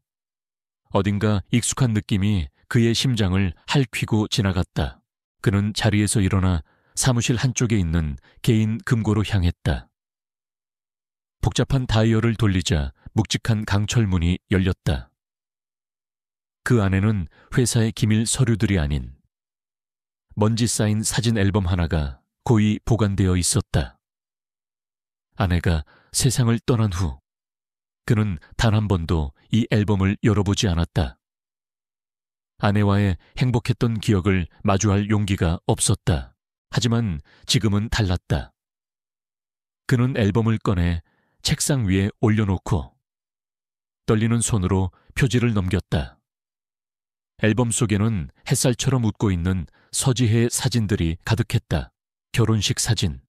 어딘가 익숙한 느낌이 그의 심장을 핥히고 지나갔다. 그는 자리에서 일어나 사무실 한쪽에 있는 개인 금고로 향했다. 복잡한 다이얼을 돌리자 묵직한 강철문이 열렸다. 그 안에는 회사의 기밀 서류들이 아닌 먼지 쌓인 사진 앨범 하나가 고이 보관되어 있었다. 아내가 세상을 떠난 후 그는 단 한 번도 이 앨범을 열어보지 않았다. 아내와의 행복했던 기억을 마주할 용기가 없었다. 하지만 지금은 달랐다. 그는 앨범을 꺼내 책상 위에 올려놓고 떨리는 손으로 표지를 넘겼다. 앨범 속에는 햇살처럼 웃고 있는 서지혜의 사진들이 가득했다. 결혼식 사진,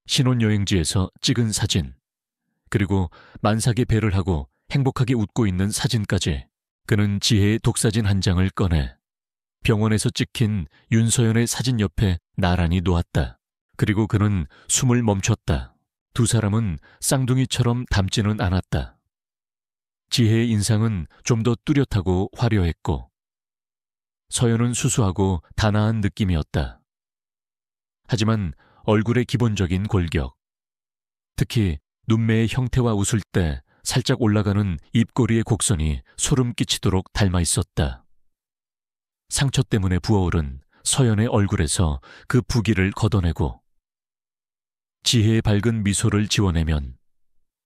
신혼여행지에서 찍은 사진, 그리고 만삭의 배를 하고 행복하게 웃고 있는 사진까지. 그는 지혜의 독사진 한 장을 꺼내 병원에서 찍힌 윤서연의 사진 옆에 나란히 놓았다. 그리고 그는 숨을 멈췄다. 두 사람은 쌍둥이처럼 닮지는 않았다. 지혜의 인상은 좀 더 뚜렷하고 화려했고 서연은 수수하고 단아한 느낌이었다. 하지만 얼굴의 기본적인 골격, 특히 눈매의 형태와 웃을 때 살짝 올라가는 입꼬리의 곡선이 소름 끼치도록 닮아 있었다. 상처 때문에 부어오른 서연의 얼굴에서 그 부기를 걷어내고 지혜의 밝은 미소를 지워내면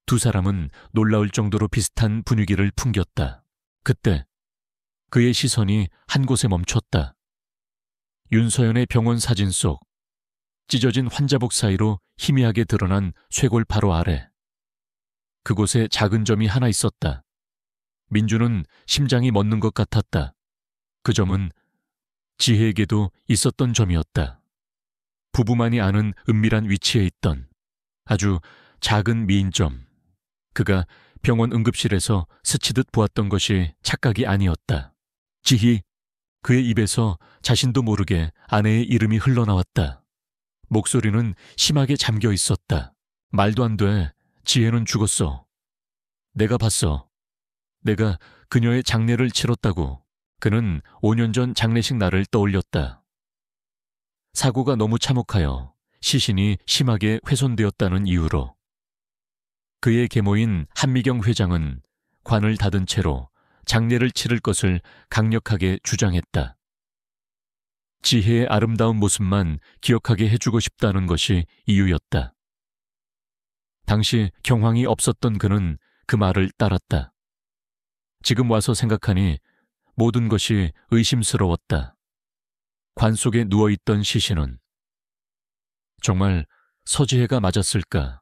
두 사람은 놀라울 정도로 비슷한 분위기를 풍겼다. 그때 그의 시선이 한 곳에 멈췄다. 윤서연의 병원 사진 속 찢어진 환자복 사이로 희미하게 드러난 쇄골 바로 아래. 그곳에 작은 점이 하나 있었다. 민주는 심장이 멎는 것 같았다. 그 점은 지혜에게도 있었던 점이었다. 부부만이 아는 은밀한 위치에 있던 아주 작은 미인점. 그가 병원 응급실에서 스치듯 보았던 것이 착각이 아니었다. 지희, 그의 입에서 자신도 모르게 아내의 이름이 흘러나왔다. 목소리는 심하게 잠겨 있었다. 말도 안 돼. 지혜는 죽었어. 내가 봤어. 내가 그녀의 장례를 치렀다고. 그는 5년 전 장례식 날을 떠올렸다. 사고가 너무 참혹하여 시신이 심하게 훼손되었다는 이유로. 그의 계모인 한미경 회장은 관을 닫은 채로 장례를 치를 것을 강력하게 주장했다. 지혜의 아름다운 모습만 기억하게 해주고 싶다는 것이 이유였다. 당시 경황이 없었던 그는 그 말을 따랐다. 지금 와서 생각하니 모든 것이 의심스러웠다. 관 속에 누워있던 시신은 정말 서지혜가 맞았을까?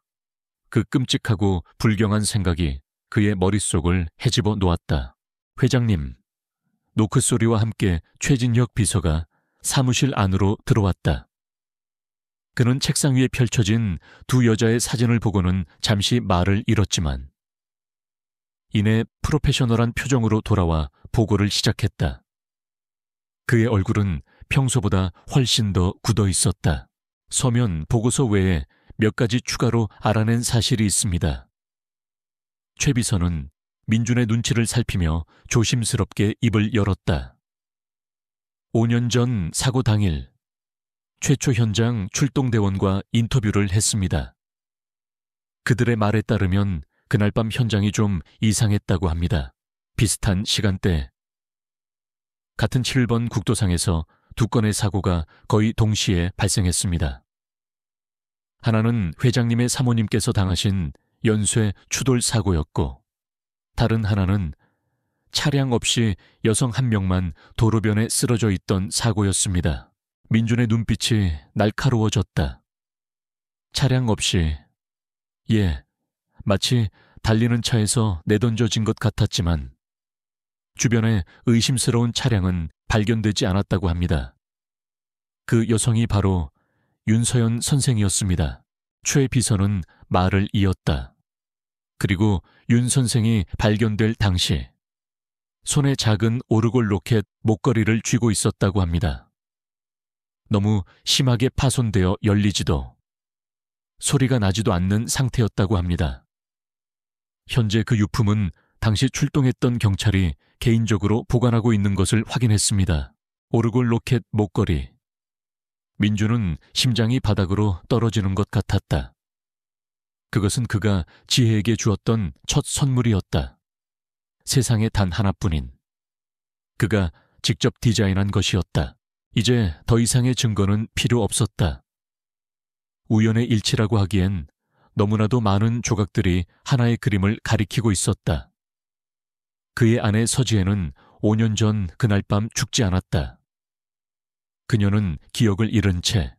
그 끔찍하고 불경한 생각이 그의 머릿속을 헤집어 놓았다. 회장님, 노크 소리와 함께 최진혁 비서가 사무실 안으로 들어왔다. 그는 책상 위에 펼쳐진 두 여자의 사진을 보고는 잠시 말을 잃었지만 이내 프로페셔널한 표정으로 돌아와 보고를 시작했다. 그의 얼굴은 평소보다 훨씬 더 굳어 있었다. 서면 보고서 외에 몇 가지 추가로 알아낸 사실이 있습니다. 최 비서는 민준의 눈치를 살피며 조심스럽게 입을 열었다. 5년 전 사고 당일 최초 현장 출동대원과 인터뷰를 했습니다. 그들의 말에 따르면 그날 밤 현장이 좀 이상했다고 합니다. 비슷한 시간대 같은 7번 국도상에서 두 건의 사고가 거의 동시에 발생했습니다. 하나는 회장님의 사모님께서 당하신 연쇄 추돌 사고였고 다른 하나는 차량 없이 여성 한 명만 도로변에 쓰러져 있던 사고였습니다. 민준의 눈빛이 날카로워졌다. 차량 없이, 마치 달리는 차에서 내던져진 것 같았지만 주변에 의심스러운 차량은 발견되지 않았다고 합니다. 그 여성이 바로 윤서연 선생이었습니다. 최 비서는 말을 이었다. 그리고 윤 선생이 발견될 당시 손에 작은 오르골 로켓 목걸이를 쥐고 있었다고 합니다. 너무 심하게 파손되어 열리지도 소리가 나지도 않는 상태였다고 합니다. 현재 그 유품은 당시 출동했던 경찰이 개인적으로 보관하고 있는 것을 확인했습니다. 오르골 로켓 목걸이. 민주는 심장이 바닥으로 떨어지는 것 같았다. 그것은 그가 지혜에게 주었던 첫 선물이었다. 세상에 단 하나뿐인. 그가 직접 디자인한 것이었다. 이제 더 이상의 증거는 필요 없었다. 우연의 일치라고 하기엔 너무나도 많은 조각들이 하나의 그림을 가리키고 있었다. 그의 아내 서지혜는 5년 전 그날 밤 죽지 않았다. 그녀는 기억을 잃은 채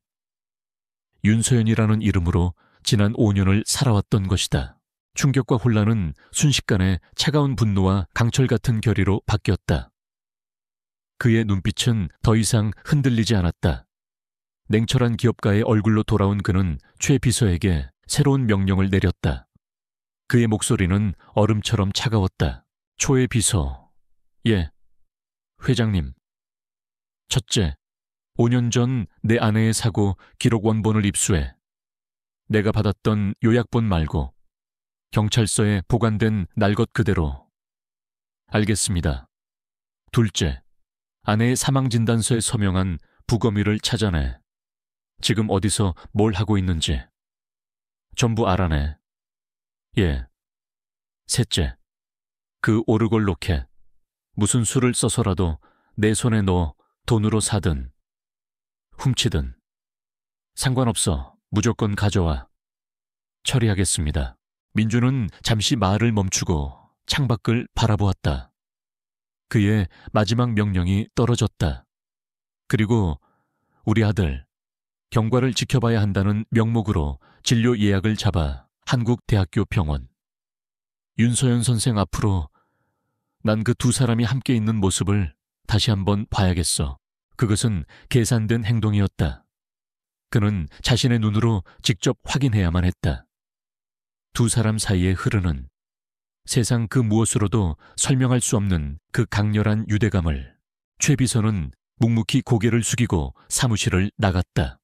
윤서연이라는 이름으로 지난 5년을 살아왔던 것이다. 충격과 혼란은 순식간에 차가운 분노와 강철 같은 결의로 바뀌었다. 그의 눈빛은 더 이상 흔들리지 않았다. 냉철한 기업가의 얼굴로 돌아온 그는 최 비서에게 새로운 명령을 내렸다. 그의 목소리는 얼음처럼 차가웠다. 초의 비서, 회장님. 첫째, 5년 전 내 아내의 사고 기록 원본을 입수해 내가 받았던 요약본 말고 경찰서에 보관된 날 것 그대로. 알겠습니다. 둘째, 아내의 사망진단서에 서명한 부검의를 찾아내 지금 어디서 뭘 하고 있는지 전부 알아내. 예. 셋째, 그 오르골 로켓 무슨 수를 써서라도 내 손에 넣어 돈으로 사든 훔치든 상관없어. 무조건 가져와. 처리하겠습니다. 민주는 잠시 말을 멈추고 창밖을 바라보았다. 그의 마지막 명령이 떨어졌다. 그리고 우리 아들, 경과를 지켜봐야 한다는 명목으로 진료 예약을 잡아 한국대학교 병원. 윤서연 선생 앞으로 난 그 두 사람이 함께 있는 모습을 다시 한번 봐야겠어. 그것은 계산된 행동이었다. 그는 자신의 눈으로 직접 확인해야만 했다. 두 사람 사이에 흐르는 세상 그 무엇으로도 설명할 수 없는 그 강렬한 유대감을. 최 비서는 묵묵히 고개를 숙이고 사무실을 나갔다.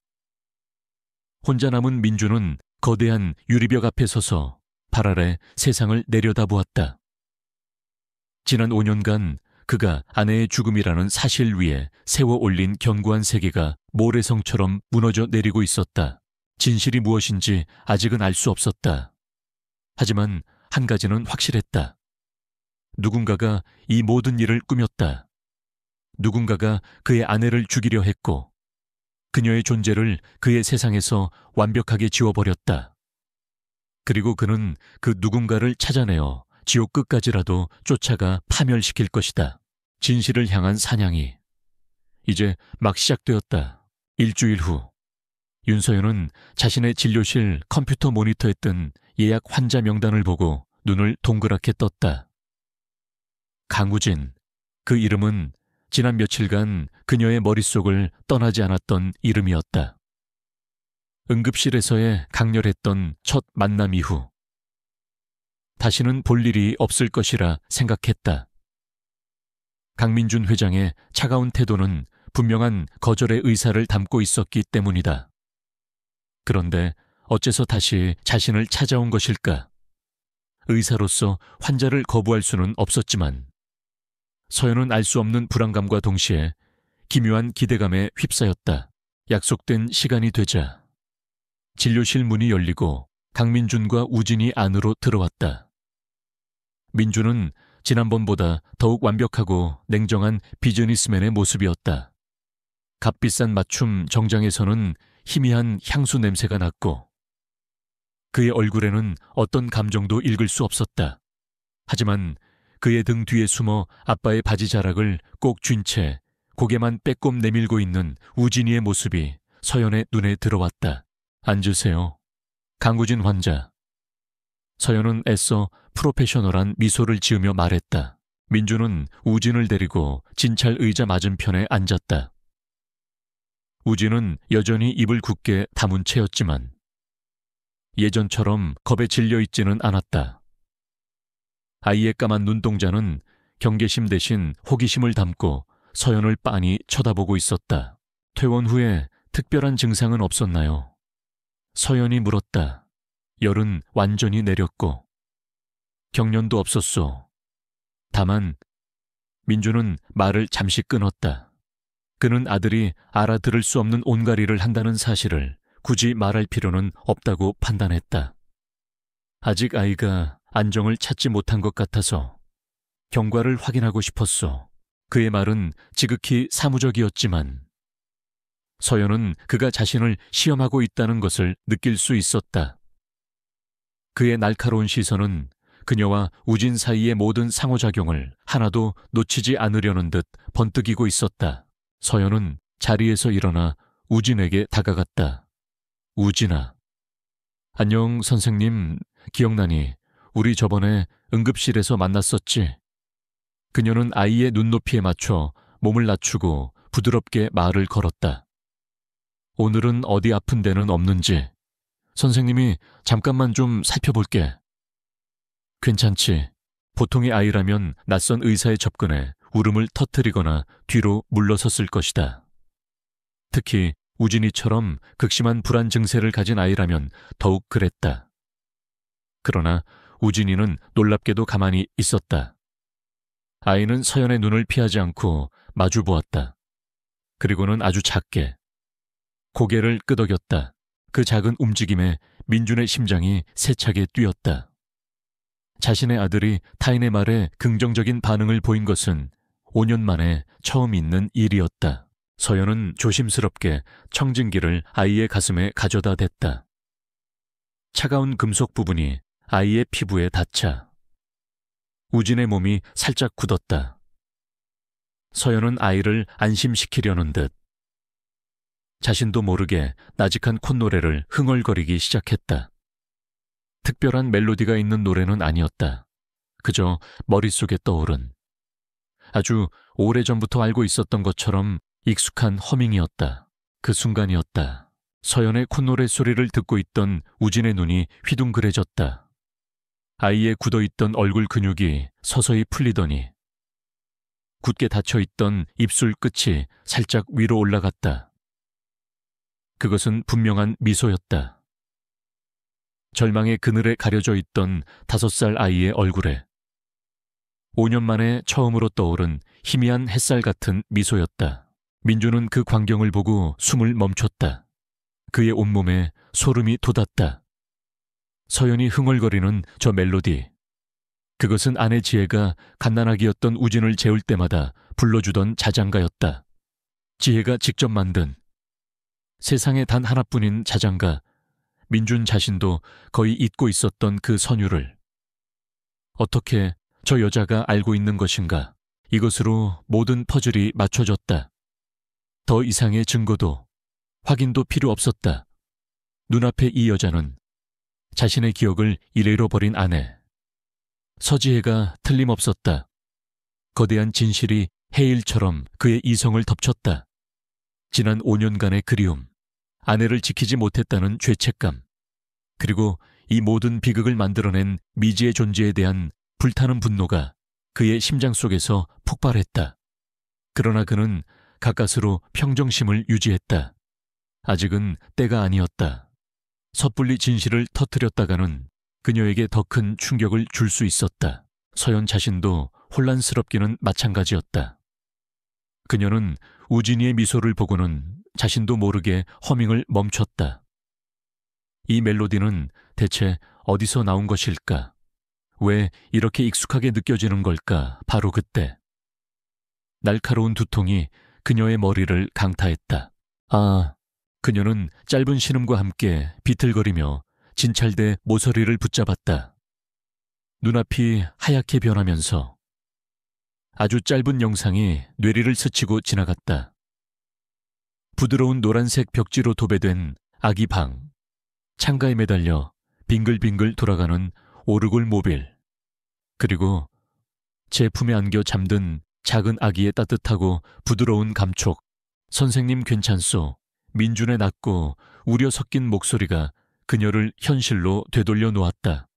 혼자 남은 민주는 거대한 유리벽 앞에 서서 발 아래 세상을 내려다보았다. 지난 5년간 그가 아내의 죽음이라는 사실 위에 세워 올린 견고한 세계가 모래성처럼 무너져 내리고 있었다. 진실이 무엇인지 아직은 알 수 없었다. 하지만 한 가지는 확실했다. 누군가가 이 모든 일을 꾸몄다. 누군가가 그의 아내를 죽이려 했고 그녀의 존재를 그의 세상에서 완벽하게 지워버렸다. 그리고 그는 그 누군가를 찾아내어 지옥 끝까지라도 쫓아가 파멸시킬 것이다. 진실을 향한 사냥이 이제 막 시작되었다. 일주일 후 윤서연은 자신의 진료실 컴퓨터 모니터에 뜬 예약 환자 명단을 보고 눈을 동그랗게 떴다. 강우진, 그 이름은 지난 며칠간 그녀의 머릿속을 떠나지 않았던 이름이었다. 응급실에서의 강렬했던 첫 만남 이후 다시는 볼 일이 없을 것이라 생각했다. 강민준 회장의 차가운 태도는 분명한 거절의 의사를 담고 있었기 때문이다. 그런데 어째서 다시 자신을 찾아온 것일까? 의사로서 환자를 거부할 수는 없었지만 서연은 알 수 없는 불안감과 동시에 기묘한 기대감에 휩싸였다. 약속된 시간이 되자 진료실 문이 열리고 강민준과 우진이 안으로 들어왔다. 민준은 지난번보다 더욱 완벽하고 냉정한 비즈니스맨의 모습이었다. 값비싼 맞춤 정장에서는 희미한 향수 냄새가 났고 그의 얼굴에는 어떤 감정도 읽을 수 없었다. 하지만 그의 등 뒤에 숨어 아빠의 바지 자락을 꼭 쥔 채 고개만 빼꼼 내밀고 있는 우진이의 모습이 서연의 눈에 들어왔다. 앉으세요. 강우진 환자. 서연은 애써 프로페셔널한 미소를 지으며 말했다. 민주는 우진을 데리고 진찰 의자 맞은편에 앉았다. 우진은 여전히 입을 굳게 다문 채였지만 예전처럼 겁에 질려 있지는 않았다. 아이의 까만 눈동자는 경계심 대신 호기심을 담고 서연을 빤히 쳐다보고 있었다. 퇴원 후에 특별한 증상은 없었나요? 서연이 물었다. 열은 완전히 내렸고 경련도 없었소. 다만 민주는 말을 잠시 끊었다. 그는 아들이 알아들을 수 없는 온가리를 한다는 사실을 굳이 말할 필요는 없다고 판단했다. 아직 아이가 안정을 찾지 못한 것 같아서 경과를 확인하고 싶었소. 그의 말은 지극히 사무적이었지만 서연은 그가 자신을 시험하고 있다는 것을 느낄 수 있었다. 그의 날카로운 시선은 그녀와 우진 사이의 모든 상호작용을 하나도 놓치지 않으려는 듯 번뜩이고 있었다. 서연은 자리에서 일어나 우진에게 다가갔다. 우진아. 안녕 선생님, 기억나니? 우리 저번에 응급실에서 만났었지? 그녀는 아이의 눈높이에 맞춰 몸을 낮추고 부드럽게 말을 걸었다. 오늘은 어디 아픈 데는 없는지 선생님이 잠깐만 좀 살펴볼게. 괜찮지. 보통의 아이라면 낯선 의사에 접근해 울음을 터뜨리거나 뒤로 물러섰을 것이다. 특히 우진이처럼 극심한 불안 증세를 가진 아이라면 더욱 그랬다. 그러나 우진이는 놀랍게도 가만히 있었다. 아이는 서연의 눈을 피하지 않고 마주 보았다. 그리고는 아주 작게 고개를 끄덕였다. 그 작은 움직임에 민준의 심장이 세차게 뛰었다. 자신의 아들이 타인의 말에 긍정적인 반응을 보인 것은 5년 만에 처음 있는 일이었다. 서연은 조심스럽게 청진기를 아이의 가슴에 가져다 댔다. 차가운 금속 부분이 아이의 피부에 닿자 우진의 몸이 살짝 굳었다. 서연은 아이를 안심시키려는 듯 자신도 모르게 나직한 콧노래를 흥얼거리기 시작했다. 특별한 멜로디가 있는 노래는 아니었다. 그저 머릿속에 떠오른 아주 오래전부터 알고 있었던 것처럼 익숙한 허밍이었다. 그 순간이었다. 서연의 콧노래 소리를 듣고 있던 우진의 눈이 휘둥그레졌다. 아이의 굳어있던 얼굴 근육이 서서히 풀리더니 굳게 닫혀있던 입술 끝이 살짝 위로 올라갔다. 그것은 분명한 미소였다. 절망의 그늘에 가려져 있던 5살 아이의 얼굴에 5년 만에 처음으로 떠오른 희미한 햇살 같은 미소였다. 민주는 그 광경을 보고 숨을 멈췄다. 그의 온몸에 소름이 돋았다. 서연이 흥얼거리는 저 멜로디. 그것은 아내 지혜가 갓난아기였던 우진을 재울 때마다 불러주던 자장가였다. 지혜가 직접 만든 세상에 단 하나뿐인 자장가. 민준 자신도 거의 잊고 있었던 그 선율을 어떻게 저 여자가 알고 있는 것인가. 이것으로 모든 퍼즐이 맞춰졌다. 더 이상의 증거도 확인도 필요 없었다. 눈앞에 이 여자는 자신의 기억을 잃어버린 아내. 서지혜가 틀림없었다. 거대한 진실이 해일처럼 그의 이성을 덮쳤다. 지난 5년간의 그리움, 아내를 지키지 못했다는 죄책감, 그리고 이 모든 비극을 만들어낸 미지의 존재에 대한 불타는 분노가 그의 심장 속에서 폭발했다. 그러나 그는 가까스로 평정심을 유지했다. 아직은 때가 아니었다. 섣불리 진실을 터뜨렸다가는 그녀에게 더 큰 충격을 줄 수 있었다. 서연 자신도 혼란스럽기는 마찬가지였다. 그녀는 우진이의 미소를 보고는 자신도 모르게 허밍을 멈췄다. 이 멜로디는 대체 어디서 나온 것일까? 왜 이렇게 익숙하게 느껴지는 걸까? 바로 그때 날카로운 두통이 그녀의 머리를 강타했다. 그녀는 짧은 신음과 함께 비틀거리며 진찰대 모서리를 붙잡았다. 눈앞이 하얗게 변하면서 아주 짧은 영상이 뇌리를 스치고 지나갔다. 부드러운 노란색 벽지로 도배된 아기 방, 창가에 매달려 빙글빙글 돌아가는 오르골 모빌, 그리고 제 품에 안겨 잠든 작은 아기의 따뜻하고 부드러운 감촉. 선생님 괜찮소? 민준의 낮고 우려 섞인 목소리가 그녀를 현실로 되돌려 놓았다.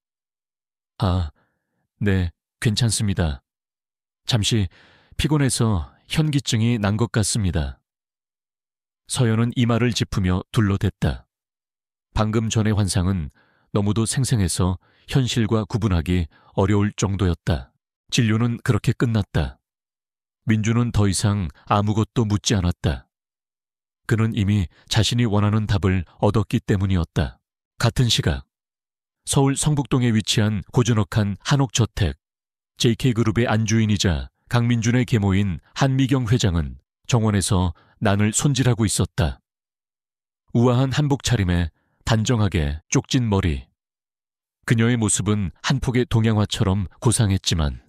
네, 괜찮습니다. 잠시 피곤해서 현기증이 난 것 같습니다. 서연은 이마를 짚으며 둘러댔다. 방금 전의 환상은 너무도 생생해서 현실과 구분하기 어려울 정도였다. 진료는 그렇게 끝났다. 민주는 더 이상 아무것도 묻지 않았다. 그는 이미 자신이 원하는 답을 얻었기 때문이었다. 같은 시각, 서울 성북동에 위치한 고즈넉한 한옥저택, JK그룹의 안주인이자 강민준의 계모인 한미경 회장은 정원에서 난을 손질하고 있었다. 우아한 한복 차림에 단정하게 쪽진 머리. 그녀의 모습은 한 폭의 동양화처럼 고상했지만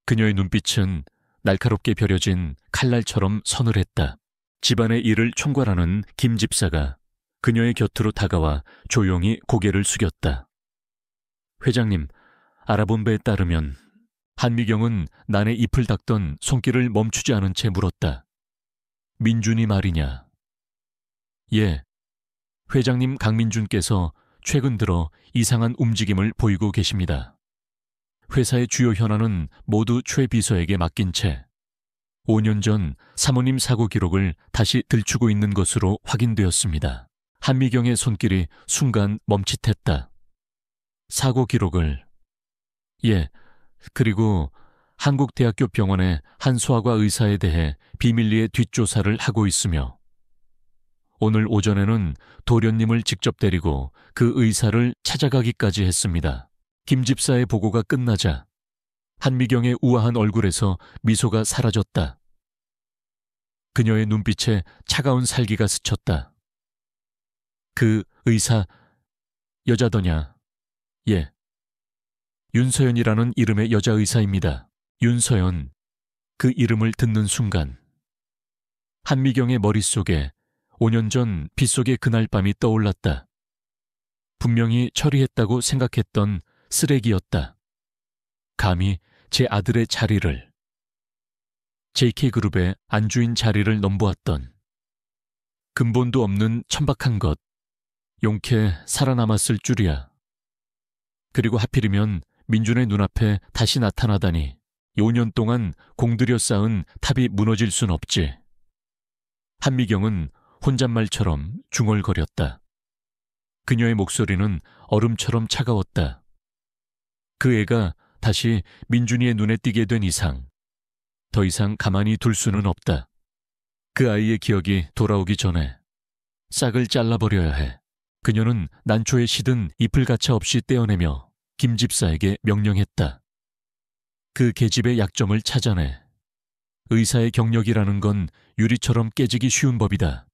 그녀의 눈빛은 날카롭게 벼려진 칼날처럼 서늘했다. 집안의 일을 총괄하는 김 집사가 그녀의 곁으로 다가와 조용히 고개를 숙였다. 회장님, 알아본 바에 따르면 한미경은 난의 잎을 닦던 손길을 멈추지 않은 채 물었다. 민준이 말이냐? 예. 회장님 강민준께서 최근 들어 이상한 움직임을 보이고 계십니다. 회사의 주요 현안은 모두 최 비서에게 맡긴 채 5년 전 사모님 사고 기록을 다시 들추고 있는 것으로 확인되었습니다. 한미경의 손길이 순간 멈칫했다. 사고 기록을... 예, 그리고 한국대학교 병원의 한 소아과 의사에 대해 비밀리에 뒷조사를 하고 있으며 오늘 오전에는 도련님을 직접 데리고 그 의사를 찾아가기까지 했습니다. 김 집사의 보고가 끝나자 한미경의 우아한 얼굴에서 미소가 사라졌다. 그녀의 눈빛에 차가운 살기가 스쳤다. 그 의사, 여자더냐? 예. 윤서연이라는 이름의 여자 의사입니다. 윤서연. 그 이름을 듣는 순간 한미경의 머릿속에 5년 전 빗속의 그날 밤이 떠올랐다. 분명히 처리했다고 생각했던 쓰레기였다. 감히 제 아들의 자리를, JK그룹의 안주인 자리를 넘보았던 근본도 없는 천박한 것, 용케 살아남았을 줄이야. 그리고 하필이면 민준의 눈앞에 다시 나타나다니 5년 동안 공들여 쌓은 탑이 무너질 순 없지. 한미경은 혼잣말처럼 중얼거렸다. 그녀의 목소리는 얼음처럼 차가웠다. 그 애가 다시 민준이의 눈에 띄게 된 이상 더 이상 가만히 둘 수는 없다. 그 아이의 기억이 돌아오기 전에 싹을 잘라버려야 해. 그녀는 난초에 시든 잎을 가차 없이 떼어내며 김 집사에게 명령했다. 그 계집의 약점을 찾아내. 의사의 경력이라는 건 유리처럼 깨지기 쉬운 법이다.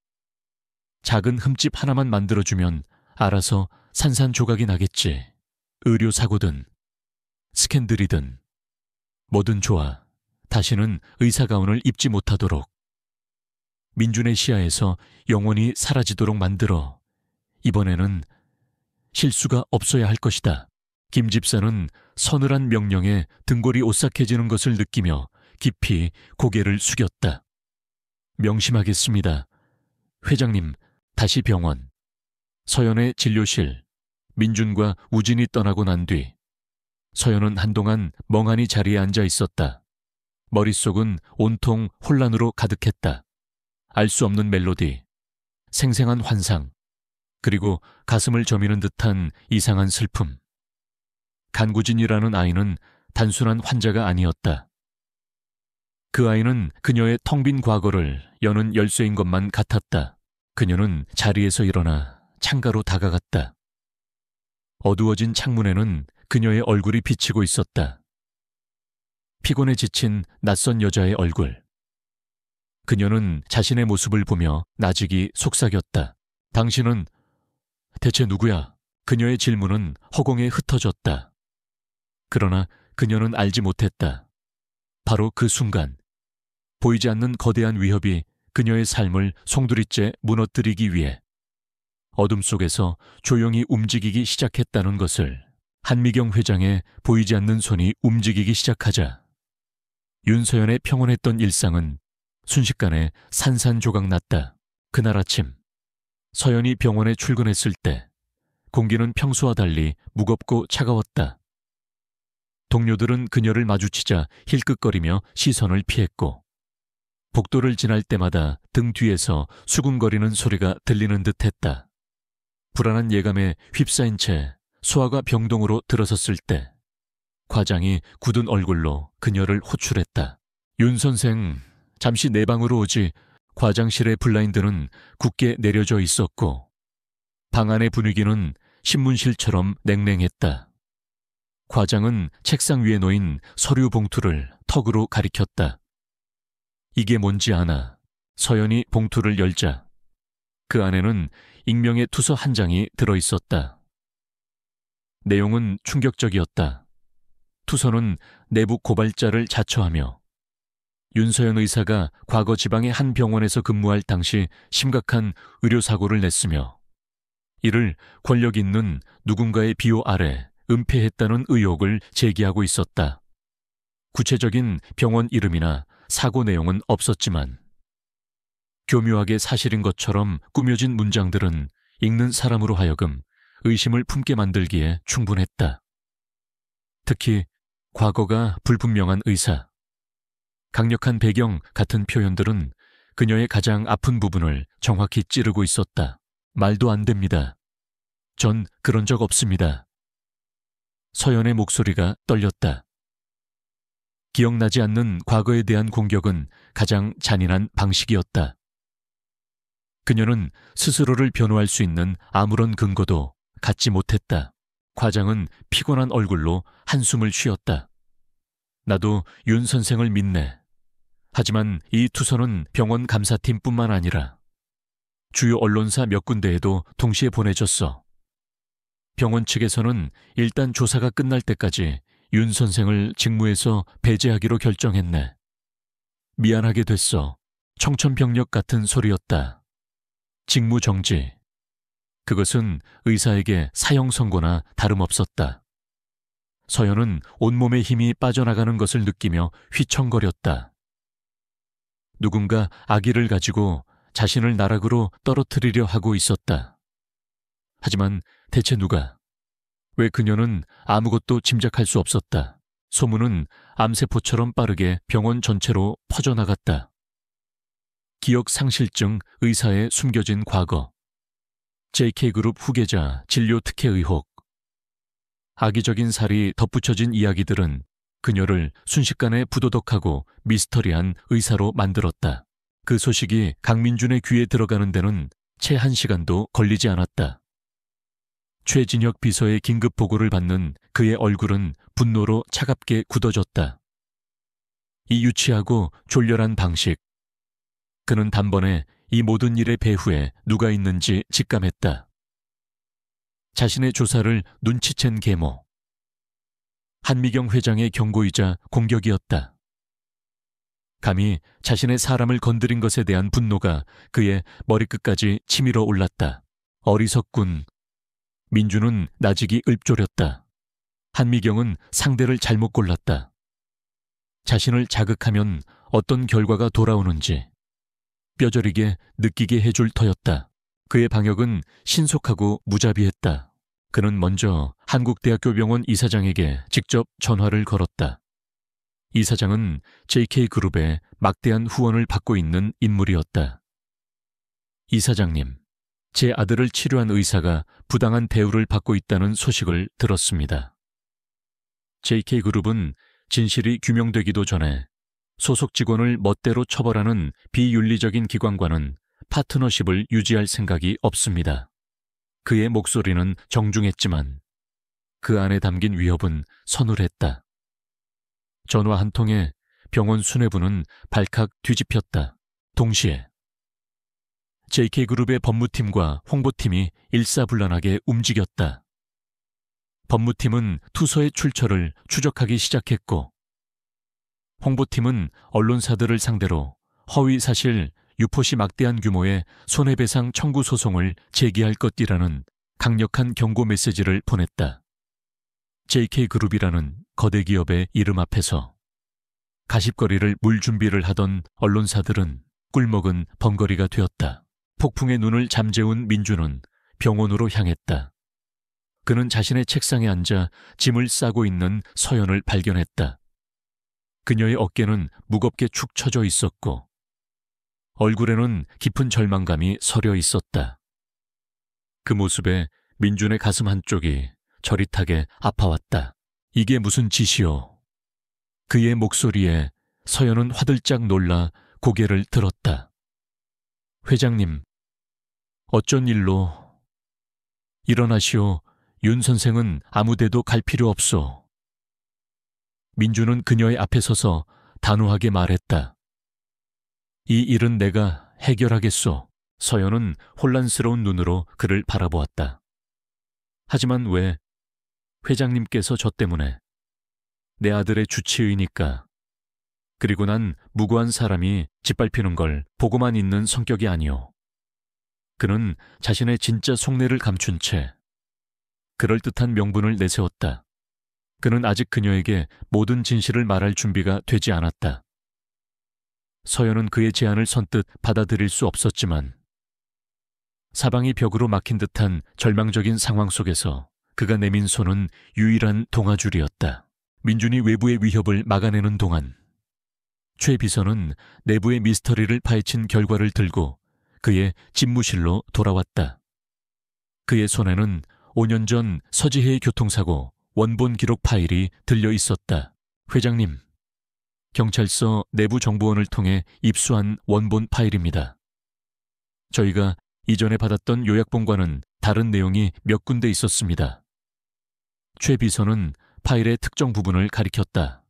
작은 흠집 하나만 만들어주면 알아서 산산조각이 나겠지. 의료사고든 스캔들이든 뭐든 좋아. 다시는 의사가운을 입지 못하도록. 민준의 시야에서 영원히 사라지도록 만들어. 이번에는 실수가 없어야 할 것이다. 김 집사는 서늘한 명령에 등골이 오싹해지는 것을 느끼며 깊이 고개를 숙였다. 명심하겠습니다. 회장님, 다시 병원. 서연의 진료실. 민준과 우진이 떠나고 난 뒤 서연은 한동안 멍하니 자리에 앉아 있었다. 머릿속은 온통 혼란으로 가득했다. 알 수 없는 멜로디, 생생한 환상, 그리고 가슴을 저미는 듯한 이상한 슬픔. 간구진이라는 아이는 단순한 환자가 아니었다. 그 아이는 그녀의 텅 빈 과거를 여는 열쇠인 것만 같았다. 그녀는 자리에서 일어나 창가로 다가갔다. 어두워진 창문에는 그녀의 얼굴이 비치고 있었다. 피곤에 지친 낯선 여자의 얼굴. 그녀는 자신의 모습을 보며 나직이 속삭였다. 당신은 대체 누구야? 그녀의 질문은 허공에 흩어졌다. 그러나 그녀는 알지 못했다. 바로 그 순간 보이지 않는 거대한 위협이 그녀의 삶을 송두리째 무너뜨리기 위해 어둠 속에서 조용히 움직이기 시작했다는 것을 한미경 회장의 보이지 않는 손이 움직이기 시작하자 윤서연의 평온했던 일상은 순식간에 산산조각 났다. 그날 아침 서연이 병원에 출근했을 때 공기는 평소와 달리 무겁고 차가웠다. 동료들은 그녀를 마주치자 힐끗거리며 시선을 피했고 복도를 지날 때마다 등 뒤에서 수군거리는 소리가 들리는 듯했다. 불안한 예감에 휩싸인 채 소아과 병동으로 들어섰을 때 과장이 굳은 얼굴로 그녀를 호출했다. 윤 선생, 잠시 내 방으로 오지. 과장실의 블라인드는 굳게 내려져 있었고 방 안의 분위기는 신문실처럼 냉랭했다. 과장은 책상 위에 놓인 서류 봉투를 턱으로 가리켰다. 이게 뭔지 아나? 서연이 봉투를 열자 그 안에는 익명의 투서 한 장이 들어있었다. 내용은 충격적이었다. 투서는 내부 고발자를 자처하며 윤서연 의사가 과거 지방의 한 병원에서 근무할 당시 심각한 의료사고를 냈으며 이를 권력 있는 누군가의 비호 아래 은폐했다는 의혹을 제기하고 있었다. 구체적인 병원 이름이나 사고 내용은 없었지만 교묘하게 사실인 것처럼 꾸며진 문장들은 읽는 사람으로 하여금 의심을 품게 만들기에 충분했다. 특히 과거가 불분명한 의사. 강력한 배경 같은 표현들은 그녀의 가장 아픈 부분을 정확히 찌르고 있었다. 말도 안 됩니다. 전 그런 적 없습니다. 서연의 목소리가 떨렸다. 기억나지 않는 과거에 대한 공격은 가장 잔인한 방식이었다. 그녀는 스스로를 변호할 수 있는 아무런 근거도 갖지 못했다. 과장은 피곤한 얼굴로 한숨을 쉬었다. 나도 윤 선생을 믿네. 하지만 이 투서는 병원 감사팀뿐만 아니라 주요 언론사 몇 군데에도 동시에 보내졌어. 병원 측에서는 일단 조사가 끝날 때까지 윤 선생을 직무에서 배제하기로 결정했네. 미안하게 됐어. 청천벽력 같은 소리였다. 직무 정지. 그것은 의사에게 사형 선고나 다름없었다. 서연은 온몸의 힘이 빠져나가는 것을 느끼며 휘청거렸다. 누군가 아기를 가지고 자신을 나락으로 떨어뜨리려 하고 있었다. 하지만 대체 누가? 왜 그녀는 아무것도 짐작할 수 없었다. 소문은 암세포처럼 빠르게 병원 전체로 퍼져나갔다. 기억 상실증 의사의 숨겨진 과거, JK그룹 후계자 진료 특혜 의혹, 악의적인 살이 덧붙여진 이야기들은 그녀를 순식간에 부도덕하고 미스터리한 의사로 만들었다. 그 소식이 강민준의 귀에 들어가는 데는 채 1시간도 걸리지 않았다. 최진혁 비서의 긴급 보고를 받는 그의 얼굴은 분노로 차갑게 굳어졌다. 이 유치하고 졸렬한 방식. 그는 단번에 이 모든 일의 배후에 누가 있는지 직감했다. 자신의 조사를 눈치챈 계모. 한미경 회장의 경고이자 공격이었다. 감히 자신의 사람을 건드린 것에 대한 분노가 그의 머리끝까지 치밀어 올랐다. 어리석군. 민주는 나직이 읊조렸다. 한미경은 상대를 잘못 골랐다. 자신을 자극하면 어떤 결과가 돌아오는지 뼈저리게 느끼게 해줄 터였다. 그의 방역은 신속하고 무자비했다. 그는 먼저 한국대학교병원 이사장에게 직접 전화를 걸었다. 이사장은 JK그룹의 막대한 후원을 받고 있는 인물이었다. 이사장님, 제 아들을 치료한 의사가 부당한 대우를 받고 있다는 소식을 들었습니다. JK그룹은 진실이 규명되기도 전에 소속 직원을 멋대로 처벌하는 비윤리적인 기관과는 파트너십을 유지할 생각이 없습니다. 그의 목소리는 정중했지만 그 안에 담긴 위협은 서늘했다. 전화 한 통에 병원 수뇌부는 발칵 뒤집혔다. 동시에 JK그룹의 법무팀과 홍보팀이 일사불란하게 움직였다. 법무팀은 투서의 출처를 추적하기 시작했고 홍보팀은 언론사들을 상대로 허위사실 유포시 막대한 규모의 손해배상 청구 소송을 제기할 것이라는 강력한 경고 메시지를 보냈다. JK그룹이라는 거대 기업의 이름 앞에서 가십거리를 물 준비를 하던 언론사들은 꿀먹은 번거리가 되었다. 폭풍의 눈을 잠재운 민주는 병원으로 향했다. 그는 자신의 책상에 앉아 짐을 싸고 있는 서연을 발견했다. 그녀의 어깨는 무겁게 축 처져 있었고 얼굴에는 깊은 절망감이 서려 있었다. 그 모습에 민준의 가슴 한쪽이 저릿하게 아파왔다. 이게 무슨 짓이오? 그의 목소리에 서연은 화들짝 놀라 고개를 들었다. 회장님, 어쩐 일로? 일어나시오. 윤 선생은 아무데도 갈 필요 없소. 민주는 그녀의 앞에 서서 단호하게 말했다. 이 일은 내가 해결하겠소. 서연은 혼란스러운 눈으로 그를 바라보았다. 하지만 왜? 회장님께서 저 때문에. 내 아들의 주치의니까. 그리고 난 무고한 사람이 짓밟히는 걸 보고만 있는 성격이 아니오. 그는 자신의 진짜 속내를 감춘 채 그럴듯한 명분을 내세웠다. 그는 아직 그녀에게 모든 진실을 말할 준비가 되지 않았다. 서연은 그의 제안을 선뜻 받아들일 수 없었지만 사방이 벽으로 막힌 듯한 절망적인 상황 속에서 그가 내민 손은 유일한 동아줄이었다. 민준이 외부의 위협을 막아내는 동안 최 비서는 내부의 미스터리를 파헤친 결과를 들고 그의 집무실로 돌아왔다. 그의 손에는 5년 전 서지혜의 교통사고 원본 기록 파일이 들려 있었다. 회장님, 경찰서 내부 정보원을 통해 입수한 원본 파일입니다. 저희가 이전에 받았던 요약본과는 다른 내용이 몇 군데 있었습니다. 최 비서는 파일의 특정 부분을 가리켰다.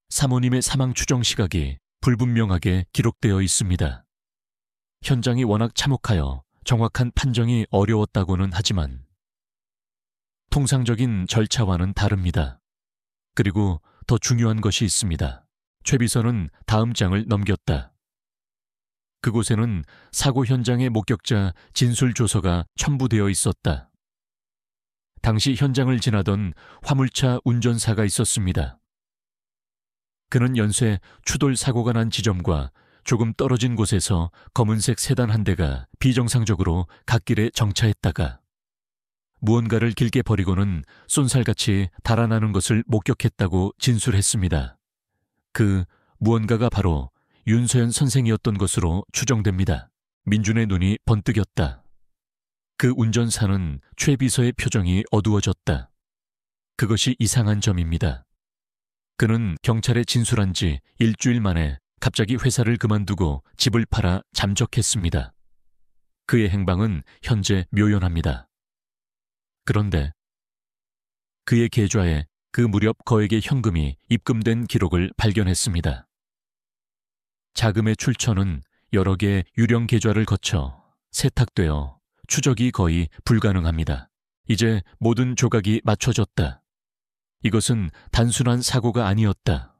사모님의 사망 추정 시각이 불분명하게 기록되어 있습니다. 현장이 워낙 참혹하여 정확한 판정이 어려웠다고는 하지만 통상적인 절차와는 다릅니다. 그리고 더 중요한 것이 있습니다. 최 비서는 다음 장을 넘겼다. 그곳에는 사고 현장의 목격자 진술 조서가 첨부되어 있었다. 당시 현장을 지나던 화물차 운전사가 있었습니다. 그는 연쇄 추돌 사고가 난 지점과 조금 떨어진 곳에서 검은색 세단 한 대가 비정상적으로 갓길에 정차했다가 무언가를 길게 버리고는 쏜살같이 달아나는 것을 목격했다고 진술했습니다. 그 무언가가 바로 윤서연 선생이었던 것으로 추정됩니다. 민준의 눈이 번뜩였다. 그 운전사는 최 비서의 표정이 어두워졌다. 그것이 이상한 점입니다. 그는 경찰에 진술한 지 일주일 만에 갑자기 회사를 그만두고 집을 팔아 잠적했습니다. 그의 행방은 현재 묘연합니다. 그런데 그의 계좌에 그 무렵 거액의 현금이 입금된 기록을 발견했습니다. 자금의 출처는 여러 개의 유령 계좌를 거쳐 세탁되어 추적이 거의 불가능합니다. 이제 모든 조각이 맞춰졌다. 이것은 단순한 사고가 아니었다.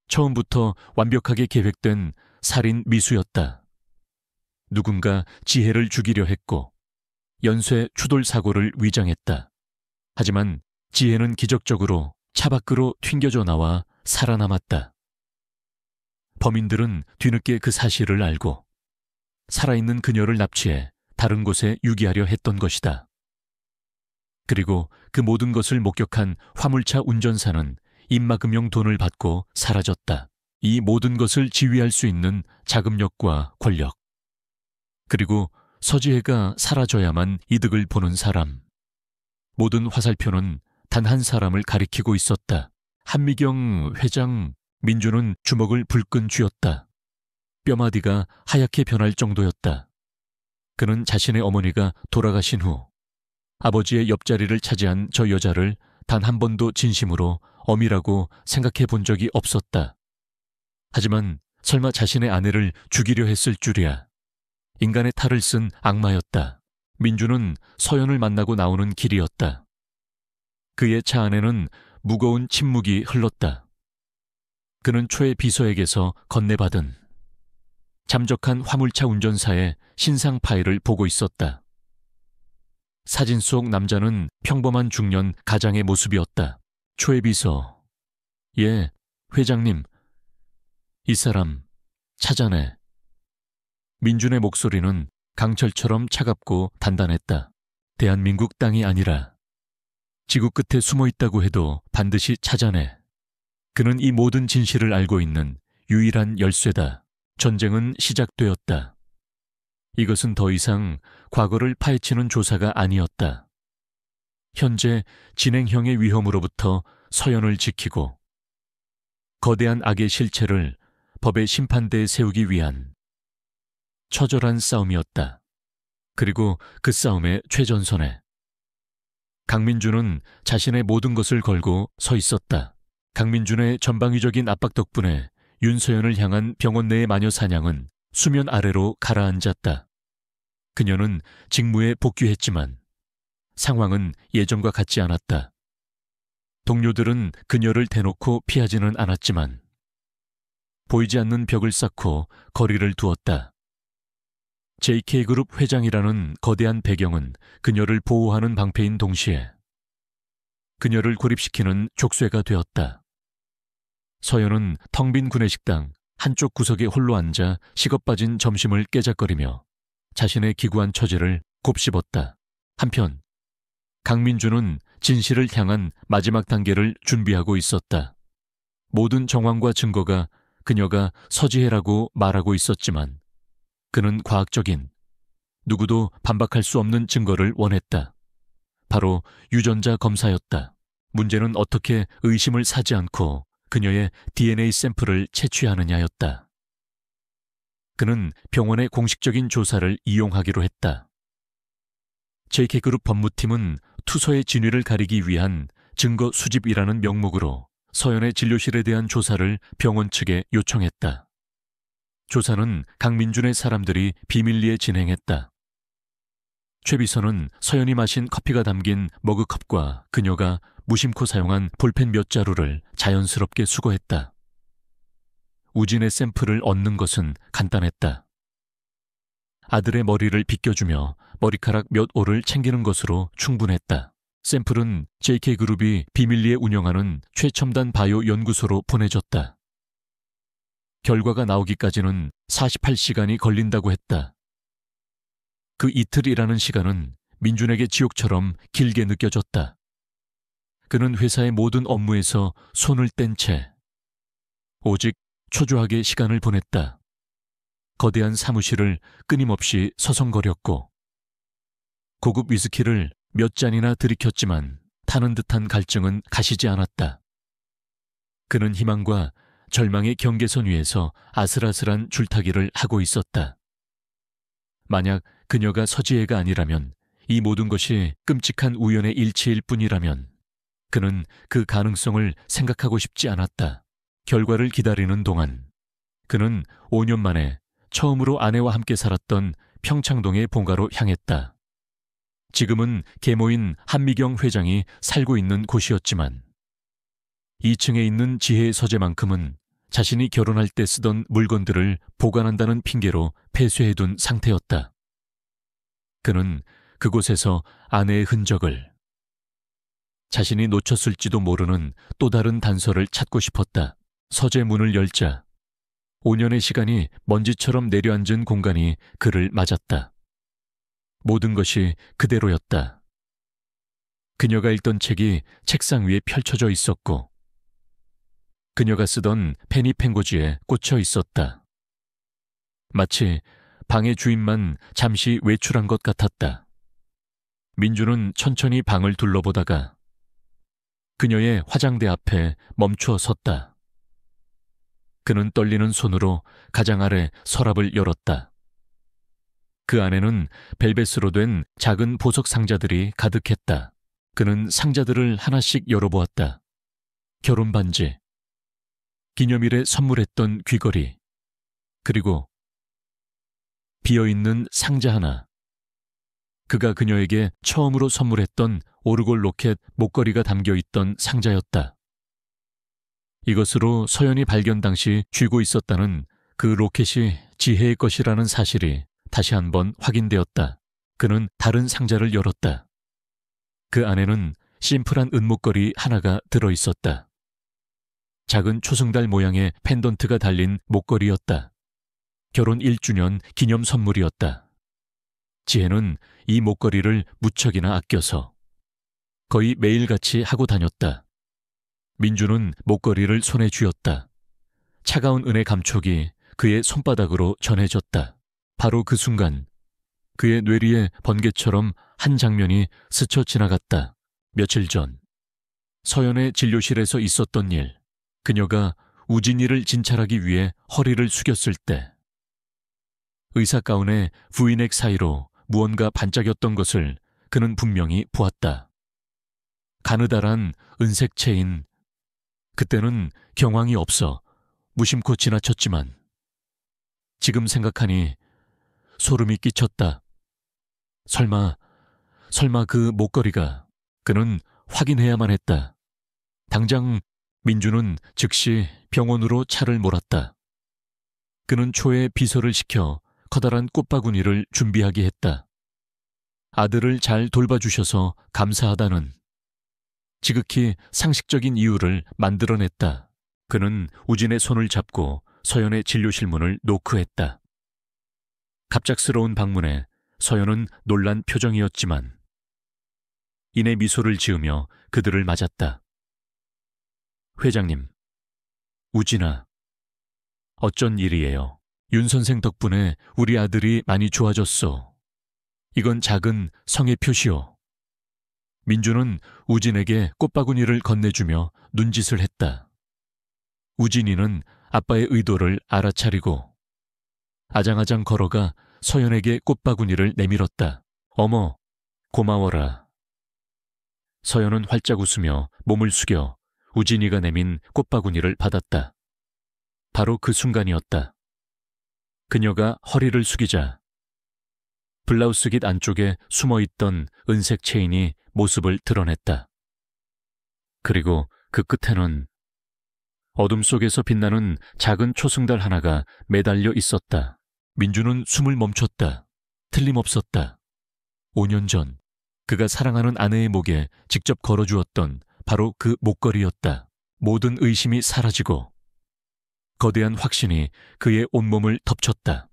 처음부터 완벽하게 계획된 살인 미수였다. 누군가 지혜를 죽이려 했고 연쇄 추돌 사고를 위장했다. 하지만 지혜는 기적적으로 차 밖으로 튕겨져 나와 살아남았다. 범인들은 뒤늦게 그 사실을 알고 살아있는 그녀를 납치해 다른 곳에 유기하려 했던 것이다. 그리고 그 모든 것을 목격한 화물차 운전사는 입막음용 돈을 받고 사라졌다. 이 모든 것을 지휘할 수 있는 자금력과 권력. 그리고 서지혜가 사라져야만 이득을 보는 사람. 모든 화살표는 단 한 사람을 가리키고 있었다. 한미경 회장. 민준은 주먹을 불끈 쥐었다. 뼈마디가 하얗게 변할 정도였다. 그는 자신의 어머니가 돌아가신 후 아버지의 옆자리를 차지한 저 여자를 단 한 번도 진심으로 어미라고 생각해 본 적이 없었다. 하지만 설마 자신의 아내를 죽이려 했을 줄이야. 인간의 탈을 쓴 악마였다. 민준은 서연을 만나고 나오는 길이었다. 그의 차 안에는 무거운 침묵이 흘렀다. 그는 최 비서에게서 건네받은 잠적한 화물차 운전사의 신상 파일을 보고 있었다. 사진 속 남자는 평범한 중년 가장의 모습이었다. 최 비서. 예, 회장님. 이 사람 찾아내. 민준의 목소리는 강철처럼 차갑고 단단했다. 대한민국 땅이 아니라 지구 끝에 숨어 있다고 해도 반드시 찾아내. 그는 이 모든 진실을 알고 있는 유일한 열쇠다. 전쟁은 시작되었다. 이것은 더 이상 과거를 파헤치는 조사가 아니었다. 현재 진행형의 위험으로부터 서연을 지키고 거대한 악의 실체를 법의 심판대에 세우기 위한 처절한 싸움이었다. 그리고 그 싸움의 최전선에 강민준은 자신의 모든 것을 걸고 서 있었다. 강민준의 전방위적인 압박 덕분에 윤서연을 향한 병원 내의 마녀 사냥은 수면 아래로 가라앉았다. 그녀는 직무에 복귀했지만 상황은 예전과 같지 않았다. 동료들은 그녀를 대놓고 피하지는 않았지만 보이지 않는 벽을 쌓고 거리를 두었다. JK그룹 회장이라는 거대한 배경은 그녀를 보호하는 방패인 동시에 그녀를 고립시키는 족쇄가 되었다. 서연은 텅 빈 구내식당 한쪽 구석에 홀로 앉아 식어빠진 점심을 깨작거리며 자신의 기구한 처지를 곱씹었다. 한편 강민준은 진실을 향한 마지막 단계를 준비하고 있었다. 모든 정황과 증거가 그녀가 서지혜라고 말하고 있었지만 그는 과학적인, 누구도 반박할 수 없는 증거를 원했다. 바로 유전자 검사였다. 문제는 어떻게 의심을 사지 않고 그녀의 DNA 샘플을 채취하느냐였다. 그는 병원의 공식적인 조사를 이용하기로 했다. JK그룹 법무팀은 투서의 진위를 가리기 위한 증거 수집이라는 명목으로 서연의 진료실에 대한 조사를 병원 측에 요청했다. 조사는 강민준의 사람들이 비밀리에 진행했다. 최 비서는 서연이 마신 커피가 담긴 머그컵과 그녀가 무심코 사용한 볼펜 몇 자루를 자연스럽게 수거했다. 우진의 샘플을 얻는 것은 간단했다. 아들의 머리를 빗겨주며 머리카락 몇 올을 챙기는 것으로 충분했다. 샘플은 JK그룹이 비밀리에 운영하는 최첨단 바이오 연구소로 보내졌다. 결과가 나오기까지는 48시간이 걸린다고 했다. 그 이틀이라는 시간은 민준에게 지옥처럼 길게 느껴졌다. 그는 회사의 모든 업무에서 손을 뗀 채 오직 초조하게 시간을 보냈다. 거대한 사무실을 끊임없이 서성거렸고 고급 위스키를 몇 잔이나 들이켰지만 타는 듯한 갈증은 가시지 않았다. 그는 희망과 절망의 경계선 위에서 아슬아슬한 줄타기를 하고 있었다. 만약 그녀가 서지혜가 아니라면, 이 모든 것이 끔찍한 우연의 일치일 뿐이라면 그는 그 가능성을 생각하고 싶지 않았다. 결과를 기다리는 동안 그는 5년 만에 처음으로 아내와 함께 살았던 평창동의 본가로 향했다. 지금은 계모인 한미경 회장이 살고 있는 곳이었지만 2층에 있는 지혜의 서재만큼은 자신이 결혼할 때 쓰던 물건들을 보관한다는 핑계로 폐쇄해둔 상태였다. 그는 그곳에서 아내의 흔적을, 자신이 놓쳤을지도 모르는 또 다른 단서를 찾고 싶었다. 서재 문을 열자 5년의 시간이 먼지처럼 내려앉은 공간이 그를 맞았다. 모든 것이 그대로였다. 그녀가 읽던 책이 책상 위에 펼쳐져 있었고 그녀가 쓰던 페니펜고지에 꽂혀 있었다. 마치 방의 주인만 잠시 외출한 것 같았다. 민주는 천천히 방을 둘러보다가 그녀의 화장대 앞에 멈추어 섰다. 그는 떨리는 손으로 가장 아래 서랍을 열었다. 그 안에는 벨벳으로 된 작은 보석 상자들이 가득했다. 그는 상자들을 하나씩 열어보았다. 결혼 반지, 기념일에 선물했던 귀걸이, 그리고 비어있는 상자 하나. 그가 그녀에게 처음으로 선물했던 오르골 로켓 목걸이가 담겨있던 상자였다. 이것으로 서연이 발견 당시 쥐고 있었다는 그 로켓이 지혜의 것이라는 사실이 다시 한번 확인되었다. 그는 다른 상자를 열었다. 그 안에는 심플한 은목걸이 하나가 들어있었다. 작은 초승달 모양의 펜던트가 달린 목걸이였다. 결혼 1주년 기념 선물이었다. 지혜는 이 목걸이를 무척이나 아껴서 거의 매일같이 하고 다녔다. 민주는 목걸이를 손에 쥐었다. 차가운 은의 감촉이 그의 손바닥으로 전해졌다. 바로 그 순간 그의 뇌리에 번개처럼 한 장면이 스쳐 지나갔다. 며칠 전 서연의 진료실에서 있었던 일, 그녀가 우진이를 진찰하기 위해 허리를 숙였을 때 의사 가운에 V넥 사이로 무언가 반짝였던 것을 그는 분명히 보았다. 가느다란 은색 체인. 그때는 경황이 없어 무심코 지나쳤지만 지금 생각하니 소름이 끼쳤다. 설마 그 목걸이가. 그는 확인해야만 했다. 당장 민주는 즉시 병원으로 차를 몰았다. 그는 초에 비서를 시켜 커다란 꽃바구니를 준비하게 했다. 아들을 잘 돌봐주셔서 감사하다는 지극히 상식적인 이유를 만들어냈다. 그는 우진의 손을 잡고 서연의 진료실 문을 노크했다. 갑작스러운 방문에 서연은 놀란 표정이었지만 이내 미소를 지으며 그들을 맞았다. 회장님, 우진아, 어쩐 일이에요? 윤 선생 덕분에 우리 아들이 많이 좋아졌어. 이건 작은 성의 표시요. 민주는 우진에게 꽃바구니를 건네주며 눈짓을 했다. 우진이는 아빠의 의도를 알아차리고 아장아장 걸어가 서연에게 꽃바구니를 내밀었다. 어머, 고마워라. 서연은 활짝 웃으며 몸을 숙여 우진이가 내민 꽃바구니를 받았다. 바로 그 순간이었다. 그녀가 허리를 숙이자 블라우스 깃 안쪽에 숨어있던 은색 체인이 모습을 드러냈다. 그리고 그 끝에는 어둠 속에서 빛나는 작은 초승달 하나가 매달려 있었다. 민주는 숨을 멈췄다. 틀림없었다. 5년 전 그가 사랑하는 아내의 목에 직접 걸어주었던 바로 그 목걸이였다. 모든 의심이 사라지고 거대한 확신이 그의 온몸을 덮쳤다.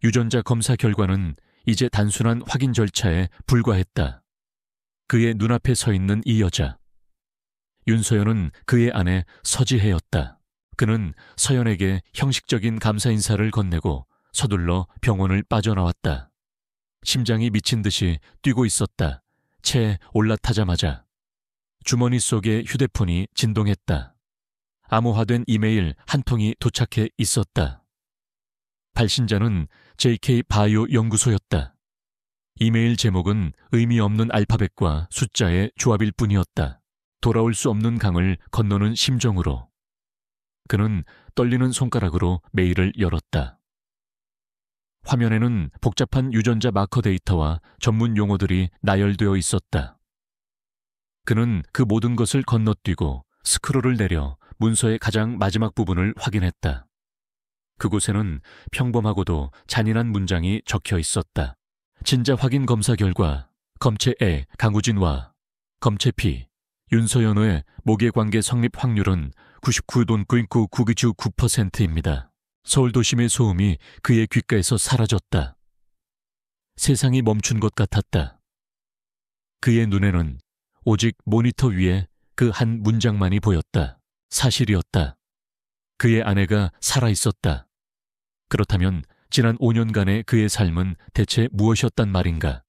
유전자 검사 결과는 이제 단순한 확인 절차에 불과했다. 그의 눈앞에 서 있는 이 여자. 윤서연은 그의 아내 서지혜였다. 그는 서연에게 형식적인 감사 인사를 건네고 서둘러 병원을 빠져나왔다. 심장이 미친 듯이 뛰고 있었다. 채에 올라타자마자 주머니 속의 휴대폰이 진동했다. 암호화된 이메일 한 통이 도착해 있었다. 발신자는 JK 바이오 연구소였다. 이메일 제목은 의미 없는 알파벳과 숫자의 조합일 뿐이었다. 돌아올 수 없는 강을 건너는 심정으로 그는 떨리는 손가락으로 메일을 열었다. 화면에는 복잡한 유전자 마커 데이터와 전문 용어들이 나열되어 있었다. 그는 그 모든 것을 건너뛰고 스크롤을 내려 문서의 가장 마지막 부분을 확인했다. 그곳에는 평범하고도 잔인한 문장이 적혀 있었다. 진짜 확인 검사 결과 검체 A 강우진과 검체 B 윤서연의 모계관계 성립 확률은 99.9999%입니다. 서울 도심의 소음이 그의 귓가에서 사라졌다. 세상이 멈춘 것 같았다. 그의 눈에는 오직 모니터 위에 그 한 문장만이 보였다. 사실이었다. 그의 아내가 살아있었다. 그렇다면 지난 5년간의 그의 삶은 대체 무엇이었단 말인가?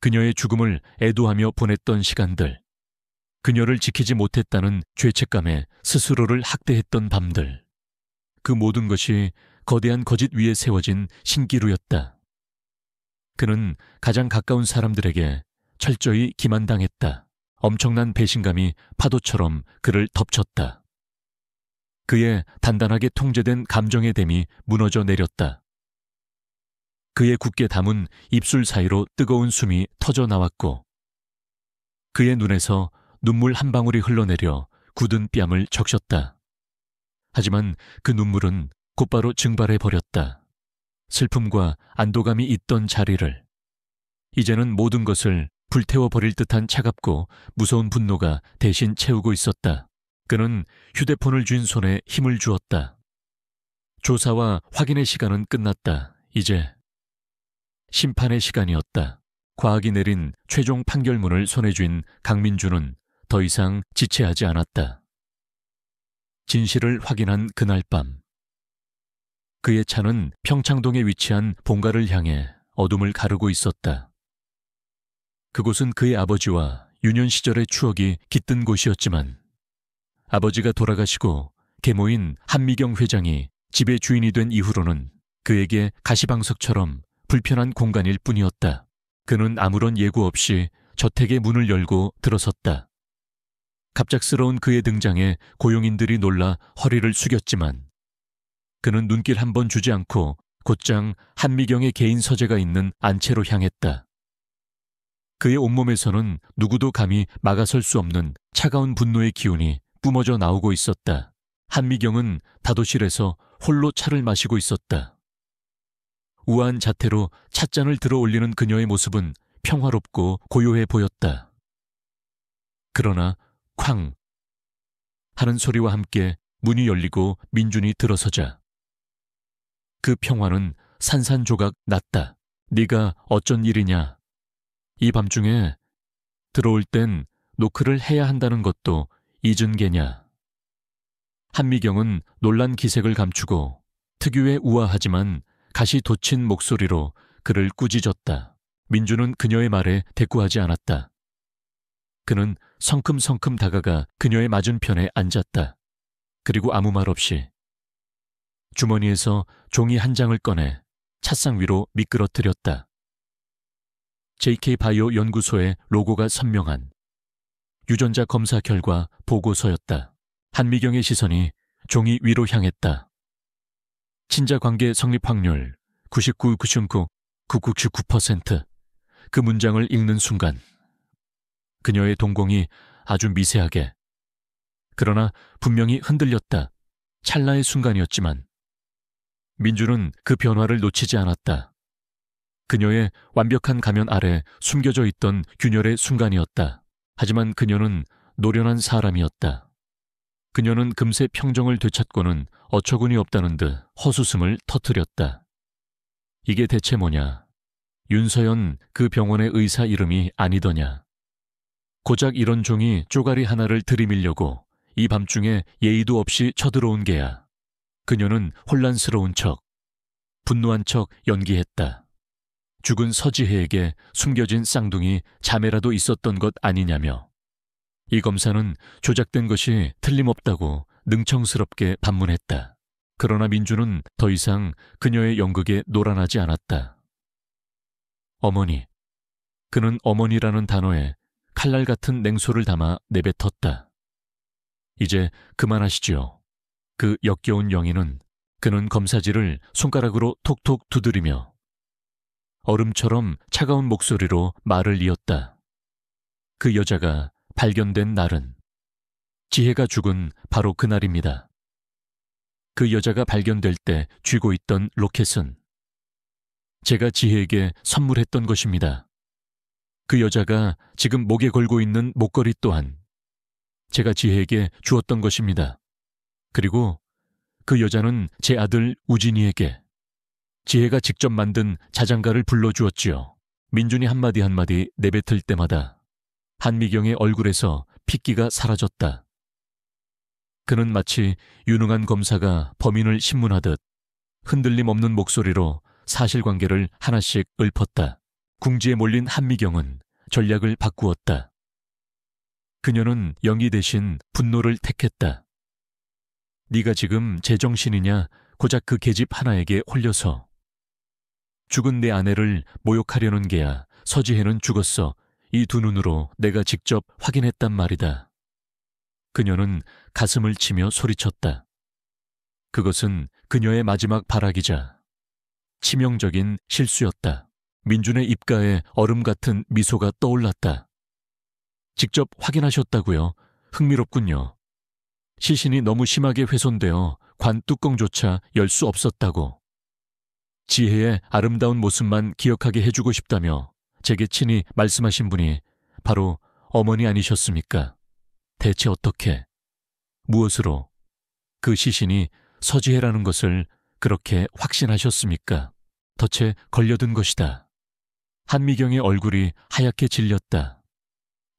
그녀의 죽음을 애도하며 보냈던 시간들, 그녀를 지키지 못했다는 죄책감에 스스로를 학대했던 밤들, 그 모든 것이 거대한 거짓 위에 세워진 신기루였다. 그는 가장 가까운 사람들에게 철저히 기만당했다. 엄청난 배신감이 파도처럼 그를 덮쳤다. 그의 단단하게 통제된 감정의 댐이 무너져 내렸다. 그의 굳게 담은 입술 사이로 뜨거운 숨이 터져 나왔고 그의 눈에서 눈물 한 방울이 흘러내려 굳은 뺨을 적셨다. 하지만 그 눈물은 곧바로 증발해버렸다. 슬픔과 안도감이 있던 자리를. 이제는 모든 것을 불태워버릴 듯한 차갑고 무서운 분노가 대신 채우고 있었다. 그는 휴대폰을 쥔 손에 힘을 주었다. 조사와 확인의 시간은 끝났다. 이제 심판의 시간이었다. 과학이 내린 최종 판결문을 손에 쥔 강민주는 더 이상 지체하지 않았다. 진실을 확인한 그날 밤, 그의 차는 평창동에 위치한 본가를 향해 어둠을 가르고 있었다. 그곳은 그의 아버지와 유년 시절의 추억이 깃든 곳이었지만 아버지가 돌아가시고 계모인 한미경 회장이 집의 주인이 된 이후로는 그에게 가시방석처럼 불편한 공간일 뿐이었다. 그는 아무런 예고 없이 저택의 문을 열고 들어섰다. 갑작스러운 그의 등장에 고용인들이 놀라 허리를 숙였지만 그는 눈길 한 번 주지 않고 곧장 한미경의 개인 서재가 있는 안채로 향했다. 그의 온몸에서는 누구도 감히 막아설 수 없는 차가운 분노의 기운이 뿜어져 나오고 있었다. 한미경은 다도실에서 홀로 차를 마시고 있었다. 우아한 자태로 찻잔을 들어 올리는 그녀의 모습은 평화롭고 고요해 보였다. 그러나 쾅 하는 소리와 함께 문이 열리고 민준이 들어서자 그 평화는 산산조각 났다. 네가 어쩐 일이냐? 이 밤중에 들어올 땐 노크를 해야 한다는 것도 잊은 게냐. 한미경은 놀란 기색을 감추고 특유의 우아하지만 가시 돋친 목소리로 그를 꾸짖었다. 민주는 그녀의 말에 대꾸하지 않았다. 그는 성큼성큼 다가가 그녀의 맞은편에 앉았다. 그리고 아무 말 없이 주머니에서 종이 한 장을 꺼내 찻상 위로 미끄러뜨렸다. JK 바이오 연구소의 로고가 선명한 유전자 검사 결과 보고서였다. 한미경의 시선이 종이 위로 향했다. 친자 관계 성립 확률 99.99%. 그 문장을 읽는 순간 그녀의 동공이 아주 미세하게, 그러나 분명히 흔들렸다. 찰나의 순간이었지만 민주는 그 변화를 놓치지 않았다. 그녀의 완벽한 가면 아래 숨겨져 있던 균열의 순간이었다. 하지만 그녀는 노련한 사람이었다. 그녀는 금세 평정을 되찾고는 어처구니 없다는 듯 헛웃음을 터뜨렸다. 이게 대체 뭐냐? 윤서연 그 병원의 의사 이름이 아니더냐? 고작 이런 종이 쪼가리 하나를 들이밀려고 이 밤중에 예의도 없이 쳐들어온 게야. 그녀는 혼란스러운 척, 분노한 척 연기했다. 죽은 서지혜에게 숨겨진 쌍둥이 자매라도 있었던 것 아니냐며. 이 검사는 조작된 것이 틀림없다고 능청스럽게 반문했다. 그러나 민주는 더 이상 그녀의 연극에 놀아나지 않았다. 어머니. 그는 어머니라는 단어에 칼날 같은 냉소를 담아 내뱉었다. 이제 그만하시지요. 그 역겨운 영인은 그는 검사지를 손가락으로 톡톡 두드리며 얼음처럼 차가운 목소리로 말을 이었다. 그 여자가 발견된 날은 지혜가 죽은 바로 그날입니다. 그 여자가 발견될 때 쥐고 있던 로켓은 제가 지혜에게 선물했던 것입니다. 그 여자가 지금 목에 걸고 있는 목걸이 또한 제가 지혜에게 주었던 것입니다. 그리고 그 여자는 제 아들 우진이에게 지혜가 직접 만든 자장가를 불러주었지요. 민준이 한마디 한마디 내뱉을 때마다 한미경의 얼굴에서 핏기가 사라졌다. 그는 마치 유능한 검사가 범인을 신문하듯 흔들림 없는 목소리로 사실관계를 하나씩 읊었다. 궁지에 몰린 한미경은 전략을 바꾸었다. 그녀는 영희 대신 분노를 택했다. 네가 지금 제정신이냐? 고작 그 계집 하나에게 홀려서. 죽은 내 아내를 모욕하려는 게야. 서지혜는 죽었어. 이 두 눈으로 내가 직접 확인했단 말이다. 그녀는 가슴을 치며 소리쳤다. 그것은 그녀의 마지막 발악이자 치명적인 실수였다. 민준의 입가에 얼음 같은 미소가 떠올랐다. 직접 확인하셨다고요? 흥미롭군요. 시신이 너무 심하게 훼손되어 관 뚜껑조차 열 수 없었다고. 지혜의 아름다운 모습만 기억하게 해주고 싶다며 제게 친히 말씀하신 분이 바로 어머니 아니셨습니까? 대체 어떻게, 무엇으로 그 시신이 서지혜라는 것을 그렇게 확신하셨습니까? 덫에 걸려든 것이다. 한미경의 얼굴이 하얗게 질렸다.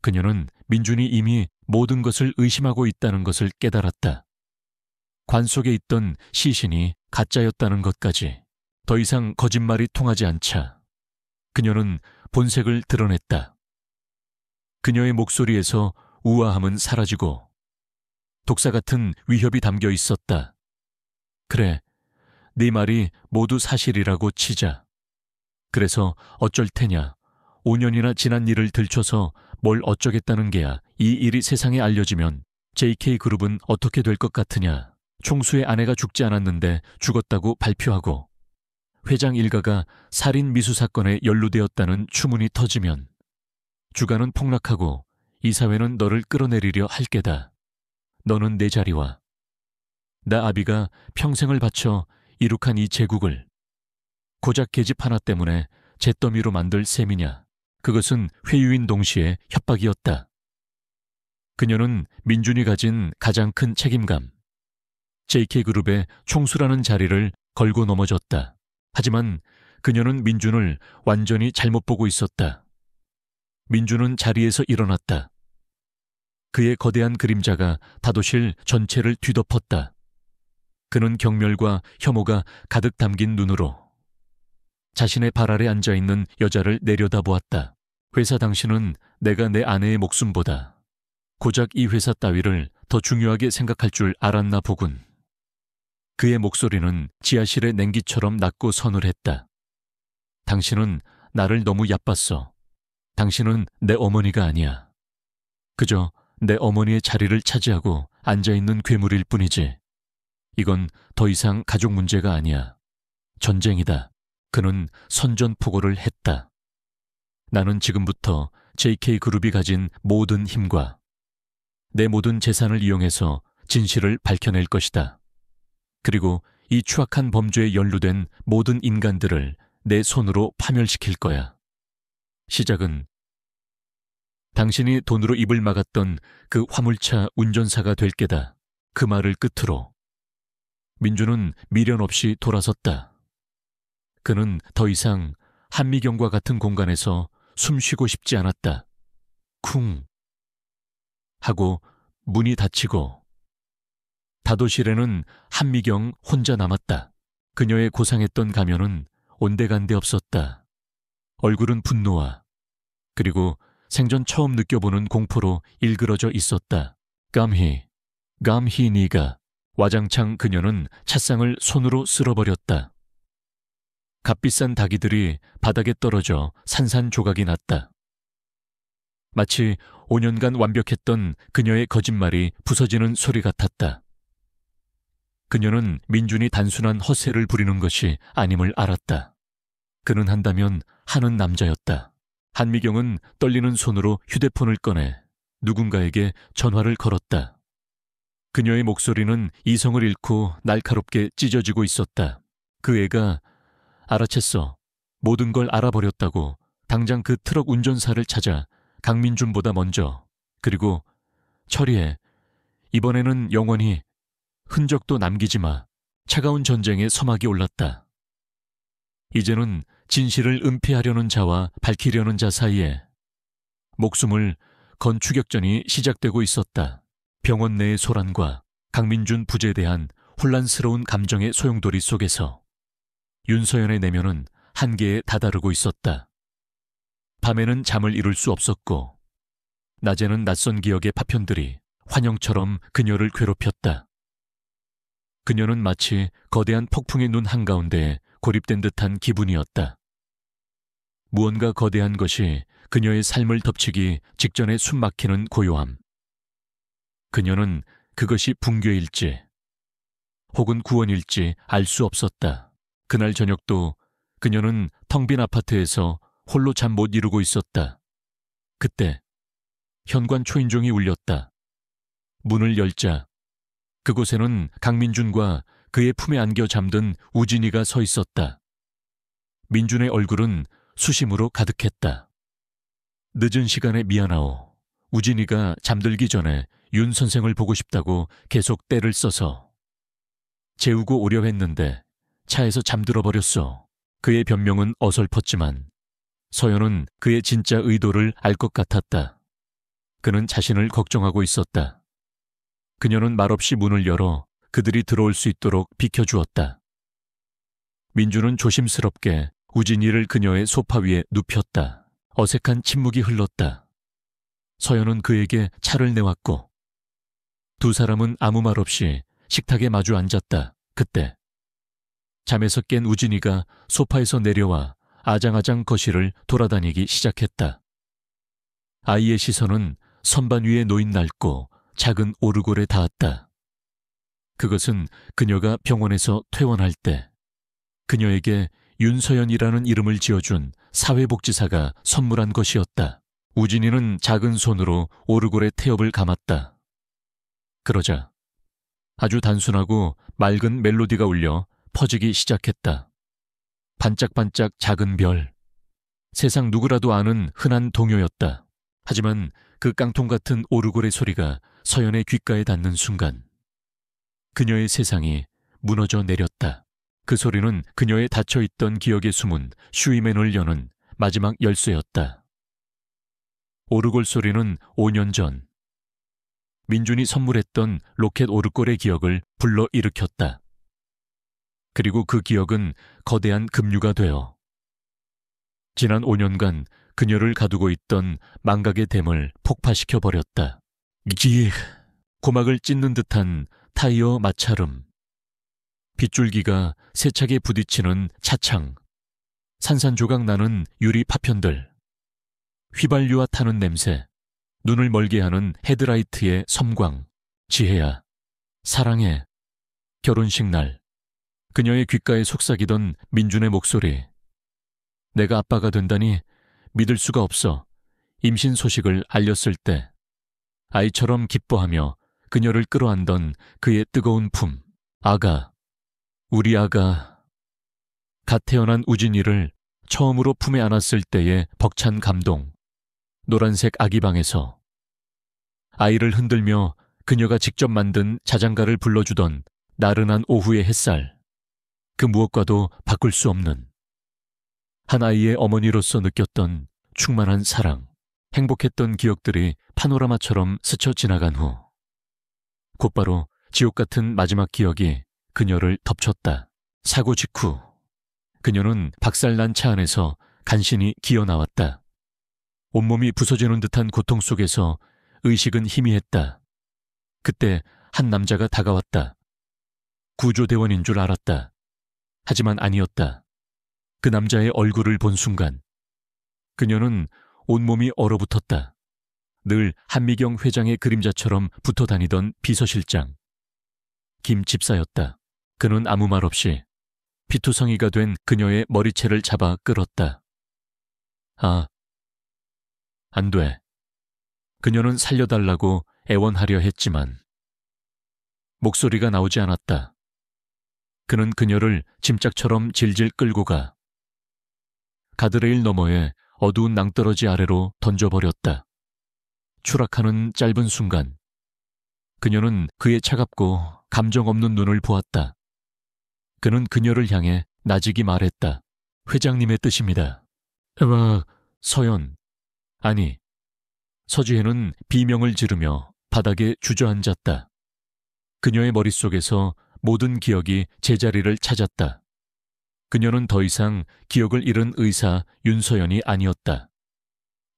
그녀는 민준이 이미 모든 것을 의심하고 있다는 것을 깨달았다. 관 속에 있던 시신이 가짜였다는 것까지. 더 이상 거짓말이 통하지 않자 그녀는 본색을 드러냈다. 그녀의 목소리에서 우아함은 사라지고 독사 같은 위협이 담겨 있었다. 그래, 네 말이 모두 사실이라고 치자. 그래서 어쩔 테냐. 5년이나 지난 일을 들춰서 뭘 어쩌겠다는 게야. 이 일이 세상에 알려지면 JK그룹은 어떻게 될 것 같으냐. 총수의 아내가 죽지 않았는데 죽었다고 발표하고 회장 일가가 살인 미수 사건에 연루되었다는 추문이 터지면 주가는 폭락하고 이 사회는 너를 끌어내리려 할 게다. 너는 내 자리와 나 아비가 평생을 바쳐 이룩한 이 제국을 고작 계집 하나 때문에 잿더미로 만들 셈이냐. 그것은 회유인 동시에 협박이었다. 그녀는 민준이 가진 가장 큰 책임감, JK그룹의 총수라는 자리를 걸고 넘어졌다. 하지만 그녀는 민준을 완전히 잘못 보고 있었다. 민주는 자리에서 일어났다. 그의 거대한 그림자가 다도실 전체를 뒤덮었다. 그는 경멸과 혐오가 가득 담긴 눈으로 자신의 발 아래 앉아있는 여자를 내려다보았다. 회사 당신은 내가 내 아내의 목숨보다 고작 이 회사 따위를 더 중요하게 생각할 줄 알았나 보군. 그의 목소리는 지하실의 냉기처럼 낮고 서늘했다. 당신은 나를 너무 얕봤어. 당신은 내 어머니가 아니야. 그저 내 어머니의 자리를 차지하고 앉아있는 괴물일 뿐이지. 이건 더 이상 가족 문제가 아니야. 전쟁이다. 그는 선전포고를 했다. 나는 지금부터 JK그룹이 가진 모든 힘과 내 모든 재산을 이용해서 진실을 밝혀낼 것이다. 그리고 이 추악한 범죄에 연루된 모든 인간들을 내 손으로 파멸시킬 거야. 시작은 당신이 돈으로 입을 막았던 그 화물차 운전사가 될 게다. 그 말을 끝으로 민주는 미련 없이 돌아섰다. 그는 더 이상 한미경과 같은 공간에서 숨 쉬고 싶지 않았다. 쿵 하고 문이 닫히고 다도실에는 한미경 혼자 남았다. 그녀의 고상했던 가면은 온데간데 없었다. 얼굴은 분노와 그리고 생전 처음 느껴보는 공포로 일그러져 있었다. 감히 네가. 와장창 그녀는 찻상을 손으로 쓸어버렸다. 값비싼 닭이들이 바닥에 떨어져 산산조각이 났다. 마치 5년간 완벽했던 그녀의 거짓말이 부서지는 소리 같았다. 그녀는 민준이 단순한 허세를 부리는 것이 아님을 알았다. 그는 한다면 하는 남자였다. 한미경은 떨리는 손으로 휴대폰을 꺼내 누군가에게 전화를 걸었다. 그녀의 목소리는 이성을 잃고 날카롭게 찢어지고 있었다. 그 애가 알아챘어. 모든 걸 알아버렸다고. 당장 그 트럭 운전사를 찾아 강민준보다 먼저. 그리고 처리해. 이번에는 영원히 흔적도 남기지 마. 차가운 전쟁의 서막이 올랐다. 이제는 진실을 은폐하려는 자와 밝히려는 자 사이에 목숨을 건 추격전이 시작되고 있었다. 병원 내의 소란과 강민준 부재에 대한 혼란스러운 감정의 소용돌이 속에서 윤서연의 내면은 한계에 다다르고 있었다. 밤에는 잠을 이룰 수 없었고 낮에는 낯선 기억의 파편들이 환영처럼 그녀를 괴롭혔다. 그녀는 마치 거대한 폭풍의 눈 한가운데에 고립된 듯한 기분이었다. 무언가 거대한 것이 그녀의 삶을 덮치기 직전에 숨막히는 고요함. 그녀는 그것이 붕괴일지 혹은 구원일지 알 수 없었다. 그날 저녁도 그녀는 텅 빈 아파트에서 홀로 잠 못 이루고 있었다. 그때 현관 초인종이 울렸다. 문을 열자 그곳에는 강민준과 그의 품에 안겨 잠든 우진이가 서 있었다. 민준의 얼굴은 수심으로 가득했다. 늦은 시간에 미안하오. 우진이가 잠들기 전에 윤 선생을 보고 싶다고 계속 떼를 써서 재우고 오려 했는데 차에서 잠들어 버렸어. 그의 변명은 어설펐지만 서연은 그의 진짜 의도를 알 것 같았다. 그는 자신을 걱정하고 있었다. 그녀는 말없이 문을 열어 그들이 들어올 수 있도록 비켜주었다. 민주는 조심스럽게 우진이를 그녀의 소파 위에 눕혔다. 어색한 침묵이 흘렀다. 서연은 그에게 차를 내왔고 두 사람은 아무 말 없이 식탁에 마주 앉았다. 그때 잠에서 깬 우진이가 소파에서 내려와 아장아장 거실을 돌아다니기 시작했다. 아이의 시선은 선반 위에 놓인 낡고 작은 오르골에 닿았다. 그것은 그녀가 병원에서 퇴원할 때 그녀에게 윤서연이라는 이름을 지어준 사회복지사가 선물한 것이었다. 우진이는 작은 손으로 오르골의 태엽을 감았다. 그러자 아주 단순하고 맑은 멜로디가 울려 퍼지기 시작했다. 반짝반짝 작은 별. 세상 누구라도 아는 흔한 동요였다. 하지만 그 깡통 같은 오르골의 소리가 서연의 귓가에 닿는 순간 그녀의 세상이 무너져 내렸다. 그 소리는 그녀의 닫혀있던 기억의 숨은 슈이맨을 여는 마지막 열쇠였다. 오르골 소리는 5년 전 민준이 선물했던 로켓 오르골의 기억을 불러일으켰다. 그리고 그 기억은 거대한 급류가 되어 지난 5년간 그녀를 가두고 있던 망각의 댐을 폭파시켜버렸다. 고막을 찢는 듯한 타이어 마찰음, 빗줄기가 세차게 부딪히는 차창, 산산조각 나는 유리 파편들, 휘발유와 타는 냄새, 눈을 멀게 하는 헤드라이트의 섬광. 지혜야, 사랑해. 결혼식 날 그녀의 귓가에 속삭이던 민준의 목소리. 내가 아빠가 된다니 믿을 수가 없어. 임신 소식을 알렸을 때 아이처럼 기뻐하며 그녀를 끌어안던 그의 뜨거운 품. 아가, 우리 아가. 갓 태어난 우진이를 처음으로 품에 안았을 때의 벅찬 감동. 노란색 아기방에서 아이를 흔들며 그녀가 직접 만든 자장가를 불러주던 나른한 오후의 햇살. 그 무엇과도 바꿀 수 없는 한 아이의 어머니로서 느꼈던 충만한 사랑. 행복했던 기억들이 파노라마처럼 스쳐 지나간 후 곧바로 지옥 같은 마지막 기억이 그녀를 덮쳤다. 사고 직후 그녀는 박살난 차 안에서 간신히 기어 나왔다. 온몸이 부서지는 듯한 고통 속에서 의식은 희미했다. 그때 한 남자가 다가왔다. 구조대원인 줄 알았다. 하지만 아니었다. 그 남자의 얼굴을 본 순간 그녀는 온몸이 얼어붙었다. 늘 한미경 회장의 그림자처럼 붙어 다니던 비서실장 김 집사였다. 그는 아무 말 없이 피투성이가 된 그녀의 머리채를 잡아 끌었다. 아, 안 돼. 그녀는 살려달라고 애원하려 했지만 목소리가 나오지 않았다. 그는 그녀를 짐짝처럼 질질 끌고 가 가드레일 너머에 어두운 낭떠러지 아래로 던져버렸다. 추락하는 짧은 순간 그녀는 그의 차갑고 감정 없는 눈을 보았다. 그는 그녀를 향해 나직이 말했다. 회장님의 뜻입니다. 서연. 아니. 서지혜는 비명을 지르며 바닥에 주저앉았다. 그녀의 머릿속에서 모든 기억이 제자리를 찾았다. 그녀는 더 이상 기억을 잃은 의사 윤서연이 아니었다.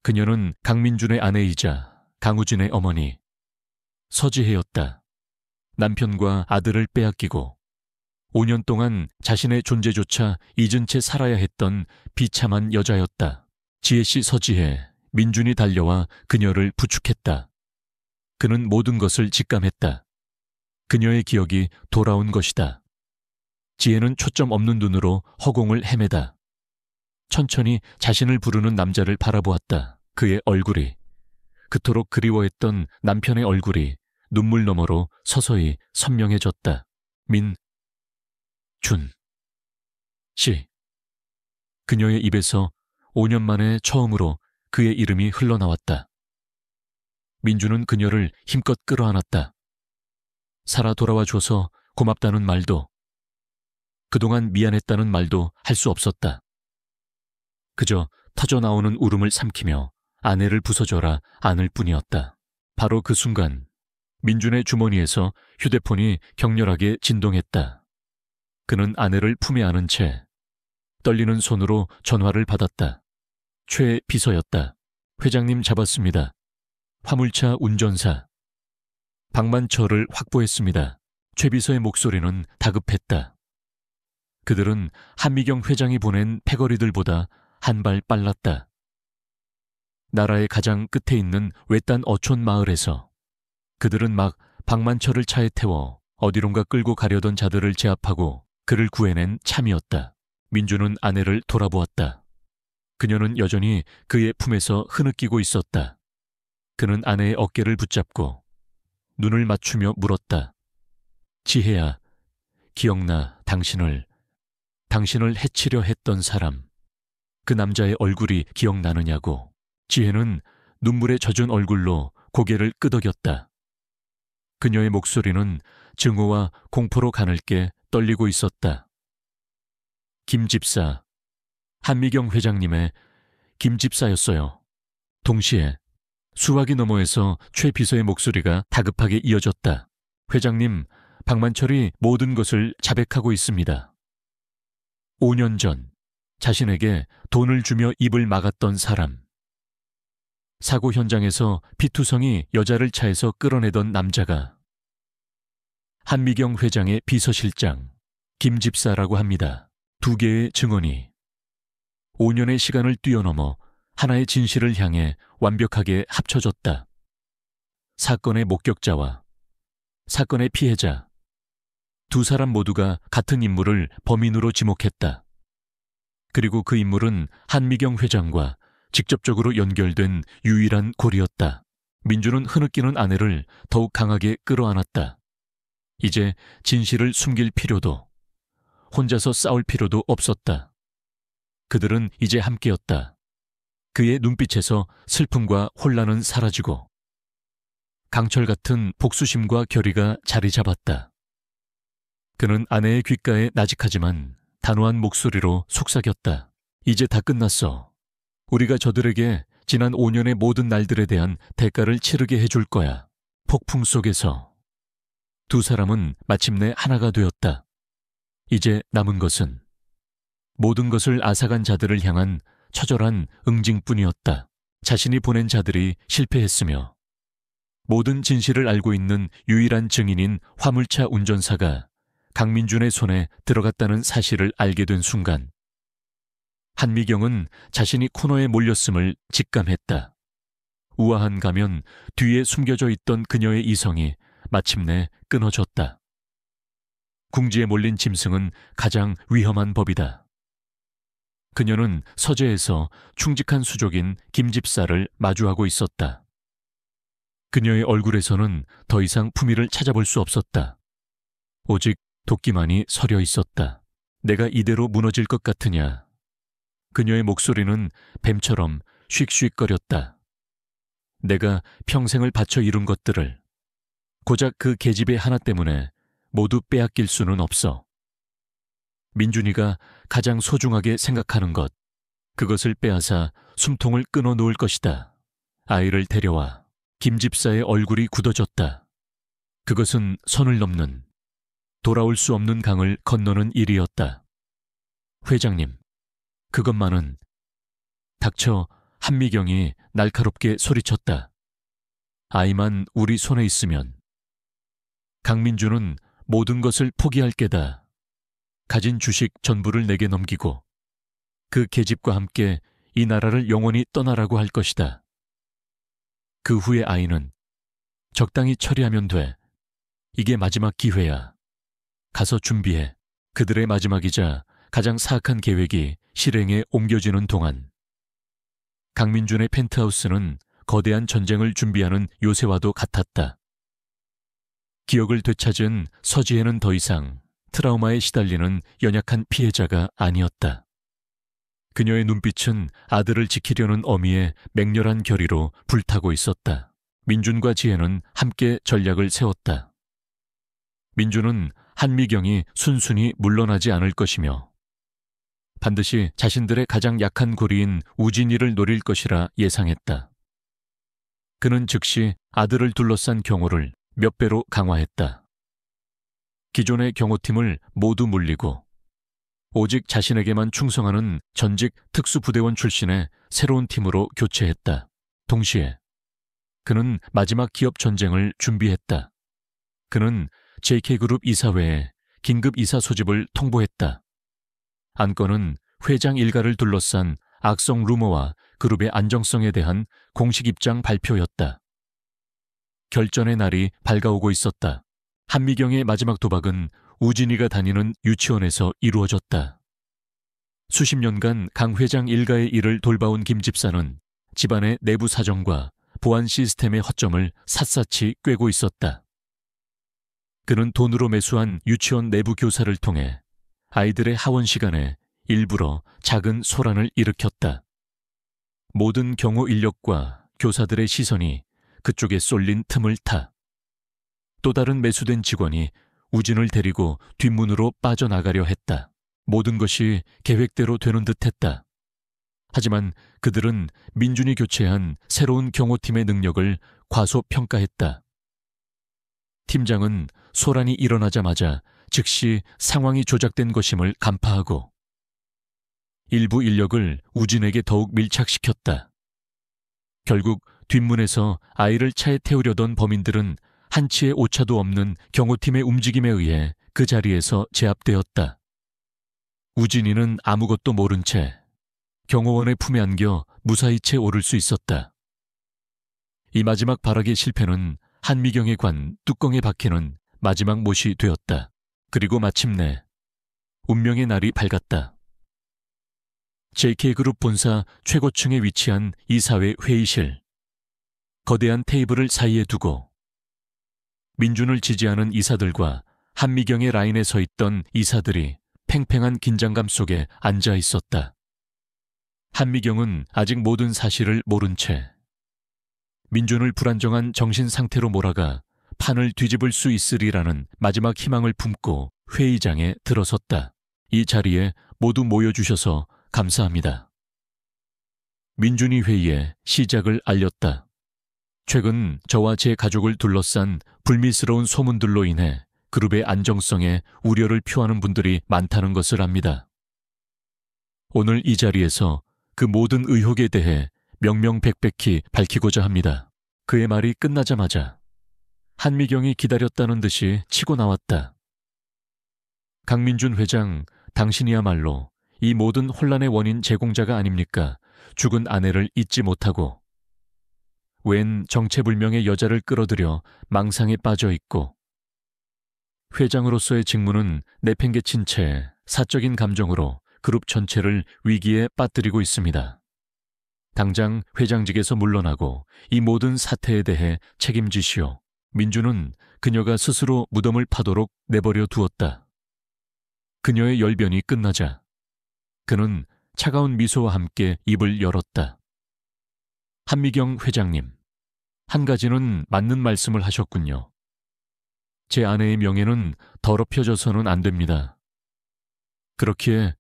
그녀는 강민준의 아내이자 강우진의 어머니 서지혜였다. 남편과 아들을 빼앗기고 5년 동안 자신의 존재조차 잊은 채 살아야 했던 비참한 여자였다. 지혜씨 서지혜, 민준이 달려와 그녀를 부축했다. 그는 모든 것을 직감했다. 그녀의 기억이 돌아온 것이다. 지혜는 초점 없는 눈으로 허공을 헤매다. 천천히 자신을 부르는 남자를 바라보았다. 그의 얼굴이, 그토록 그리워했던 남편의 얼굴이 눈물 너머로 서서히 선명해졌다. 준 씨. 그녀의 입에서 5년 만에 처음으로 그의 이름이 흘러나왔다. 민준은 그녀를 힘껏 끌어안았다. 살아 돌아와 줘서 고맙다는 말도, 그동안 미안했다는 말도 할 수 없었다. 그저 터져나오는 울음을 삼키며 아내를 부숴줘라 안을 뿐이었다. 바로 그 순간 민준의 주머니에서 휴대폰이 격렬하게 진동했다. 그는 아내를 품에 안은 채 떨리는 손으로 전화를 받았다. 최 비서였다. 회장님 잡았습니다. 화물차 운전사. 박만철을 확보했습니다. 최 비서의 목소리는 다급했다. 그들은 한미경 회장이 보낸 패거리들보다 한 발 빨랐다. 나라의 가장 끝에 있는 외딴 어촌 마을에서 그들은 막 박만철을 차에 태워 어디론가 끌고 가려던 자들을 제압하고 그를 구해낸 참이었다. 민주는 아내를 돌아보았다. 그녀는 여전히 그의 품에서 흐느끼고 있었다. 그는 아내의 어깨를 붙잡고 눈을 맞추며 물었다. 지혜야, 기억나 당신을 해치려 했던 사람. 그 남자의 얼굴이 기억나느냐고. 지혜는 눈물에 젖은 얼굴로 고개를 끄덕였다. 그녀의 목소리는 증오와 공포로 가늘게 떨리고 있었다. 김 집사, 한미경 회장님의 김 집사였어요. 동시에 수화기 너머에서 최 비서의 목소리가 다급하게 이어졌다. 회장님, 박만철이 모든 것을 자백하고 있습니다. 5년 전 자신에게 돈을 주며 입을 막았던 사람. 사고 현장에서 피투성이 여자를 차에서 끌어내던 남자가 한미경 회장의 비서실장 김집사라고 합니다. 두 개의 증언이 5년의 시간을 뛰어넘어 하나의 진실을 향해 완벽하게 합쳐졌다. 사건의 목격자와 사건의 피해자, 두 사람 모두가 같은 인물을 범인으로 지목했다. 그리고 그 인물은 한미경 회장과 직접적으로 연결된 유일한 고리였다. 민주는 흐느끼는 아내를 더욱 강하게 끌어안았다. 이제 진실을 숨길 필요도, 혼자서 싸울 필요도 없었다. 그들은 이제 함께였다. 그의 눈빛에서 슬픔과 혼란은 사라지고 강철 같은 복수심과 결의가 자리 잡았다. 그는 아내의 귓가에 나직하지만 단호한 목소리로 속삭였다. 이제 다 끝났어. 우리가 저들에게 지난 5년의 모든 날들에 대한 대가를 치르게 해줄 거야. 폭풍 속에서 두 사람은 마침내 하나가 되었다. 이제 남은 것은 모든 것을 앗아간 자들을 향한 처절한 응징뿐이었다. 자신이 보낸 자들이 실패했으며 모든 진실을 알고 있는 유일한 증인인 화물차 운전사가 강민준의 손에 들어갔다는 사실을 알게 된 순간 한미경은 자신이 코너에 몰렸음을 직감했다. 우아한 가면 뒤에 숨겨져 있던 그녀의 이성이 마침내 끊어졌다. 궁지에 몰린 짐승은 가장 위험한 법이다. 그녀는 서재에서 충직한 수족인 김집사를 마주하고 있었다. 그녀의 얼굴에서는 더 이상 품위를 찾아볼 수 없었다. 오직 도끼만이 서려 있었다. 내가 이대로 무너질 것 같으냐. 그녀의 목소리는 뱀처럼 쉭쉭거렸다. 내가 평생을 바쳐 이룬 것들을 고작 그 계집애 하나 때문에 모두 빼앗길 수는 없어. 민준이가 가장 소중하게 생각하는 것, 그것을 빼앗아 숨통을 끊어 놓을 것이다. 아이를 데려와. 김집사의 얼굴이 굳어졌다. 그것은 선을 넘는, 돌아올 수 없는 강을 건너는 일이었다. 회장님, 그것만은. 닥쳐. 한미경이 날카롭게 소리쳤다. 아이만 우리 손에 있으면. 강민주는 모든 것을 포기할 게다. 가진 주식 전부를 내게 넘기고 그 계집과 함께 이 나라를 영원히 떠나라고 할 것이다. 그 후에 아이는 적당히 처리하면 돼. 이게 마지막 기회야. 가서 준비해. 그들의 마지막이자 가장 사악한 계획이 실행에 옮겨지는 동안 강민준의 펜트하우스는 거대한 전쟁을 준비하는 요새와도 같았다. 기억을 되찾은 서지혜는 더 이상 트라우마에 시달리는 연약한 피해자가 아니었다. 그녀의 눈빛은 아들을 지키려는 어미의 맹렬한 결의로 불타고 있었다. 민준과 지혜는 함께 전략을 세웠다. 민준은 한미경이 순순히 물러나지 않을 것이며 반드시 자신들의 가장 약한 고리인 우진이를 노릴 것이라 예상했다. 그는 즉시 아들을 둘러싼 경호를 몇 배로 강화했다. 기존의 경호팀을 모두 물리고 오직 자신에게만 충성하는 전직 특수부대원 출신의 새로운 팀으로 교체했다. 동시에 그는 마지막 기업 전쟁을 준비했다. 그는 JK그룹 이사회에 긴급 이사 소집을 통보했다. 안건은 회장 일가를 둘러싼 악성 루머와 그룹의 안정성에 대한 공식 입장 발표였다. 결전의 날이 밝아오고 있었다. 한미경의 마지막 도박은 우진이가 다니는 유치원에서 이루어졌다. 수십 년간 강 회장 일가의 일을 돌봐온 김 집사는 집안의 내부 사정과 보안 시스템의 허점을 샅샅이 꿰고 있었다. 그는 돈으로 매수한 유치원 내부 교사를 통해 아이들의 하원 시간에 일부러 작은 소란을 일으켰다. 모든 경호 인력과 교사들의 시선이 그쪽에 쏠린 틈을 타 또 다른 매수된 직원이 우진을 데리고 뒷문으로 빠져나가려 했다. 모든 것이 계획대로 되는 듯했다. 하지만 그들은 민준이 교체한 새로운 경호팀의 능력을 과소평가했다. 팀장은 소란이 일어나자마자 즉시 상황이 조작된 것임을 간파하고 일부 인력을 우진에게 더욱 밀착시켰다. 결국 뒷문에서 아이를 차에 태우려던 범인들은 한치의 오차도 없는 경호팀의 움직임에 의해 그 자리에서 제압되었다. 우진이는 아무것도 모른 채 경호원의 품에 안겨 무사히 채 오를 수 있었다. 이 마지막 발악의 실패는 한미경의 관 뚜껑에 박히는 마지막 못이 되었다. 그리고 마침내 운명의 날이 밝았다. JK그룹 본사 최고층에 위치한 이사회 회의실. 거대한 테이블을 사이에 두고 민준을 지지하는 이사들과 한미경의 라인에 서 있던 이사들이 팽팽한 긴장감 속에 앉아 있었다. 한미경은 아직 모든 사실을 모른 채 민준을 불안정한 정신 상태로 몰아가 판을 뒤집을 수 있으리라는 마지막 희망을 품고 회의장에 들어섰다. 이 자리에 모두 모여주셔서 감사합니다. 민준이 회의의 시작을 알렸다. 최근 저와 제 가족을 둘러싼 불미스러운 소문들로 인해 그룹의 안정성에 우려를 표하는 분들이 많다는 것을 압니다. 오늘 이 자리에서 그 모든 의혹에 대해 명명백백히 밝히고자 합니다. 그의 말이 끝나자마자 한미경이 기다렸다는 듯이 치고 나왔다. 강민준 회장, 당신이야말로 이 모든 혼란의 원인 제공자가 아닙니까? 죽은 아내를 잊지 못하고 웬 정체불명의 여자를 끌어들여 망상에 빠져 있고 회장으로서의 직무는 내팽개친 채 사적인 감정으로 그룹 전체를 위기에 빠뜨리고 있습니다. 당장 회장직에서 물러나고 이 모든 사태에 대해 책임지시오. 민준은 그녀가 스스로 무덤을 파도록 내버려 두었다. 그녀의 열변이 끝나자 그는 차가운 미소와 함께 입을 열었다. 한미경 회장님, 한 가지는 맞는 말씀을 하셨군요. 제 아내의 명예는 더럽혀져서는 안 됩니다. 그렇기에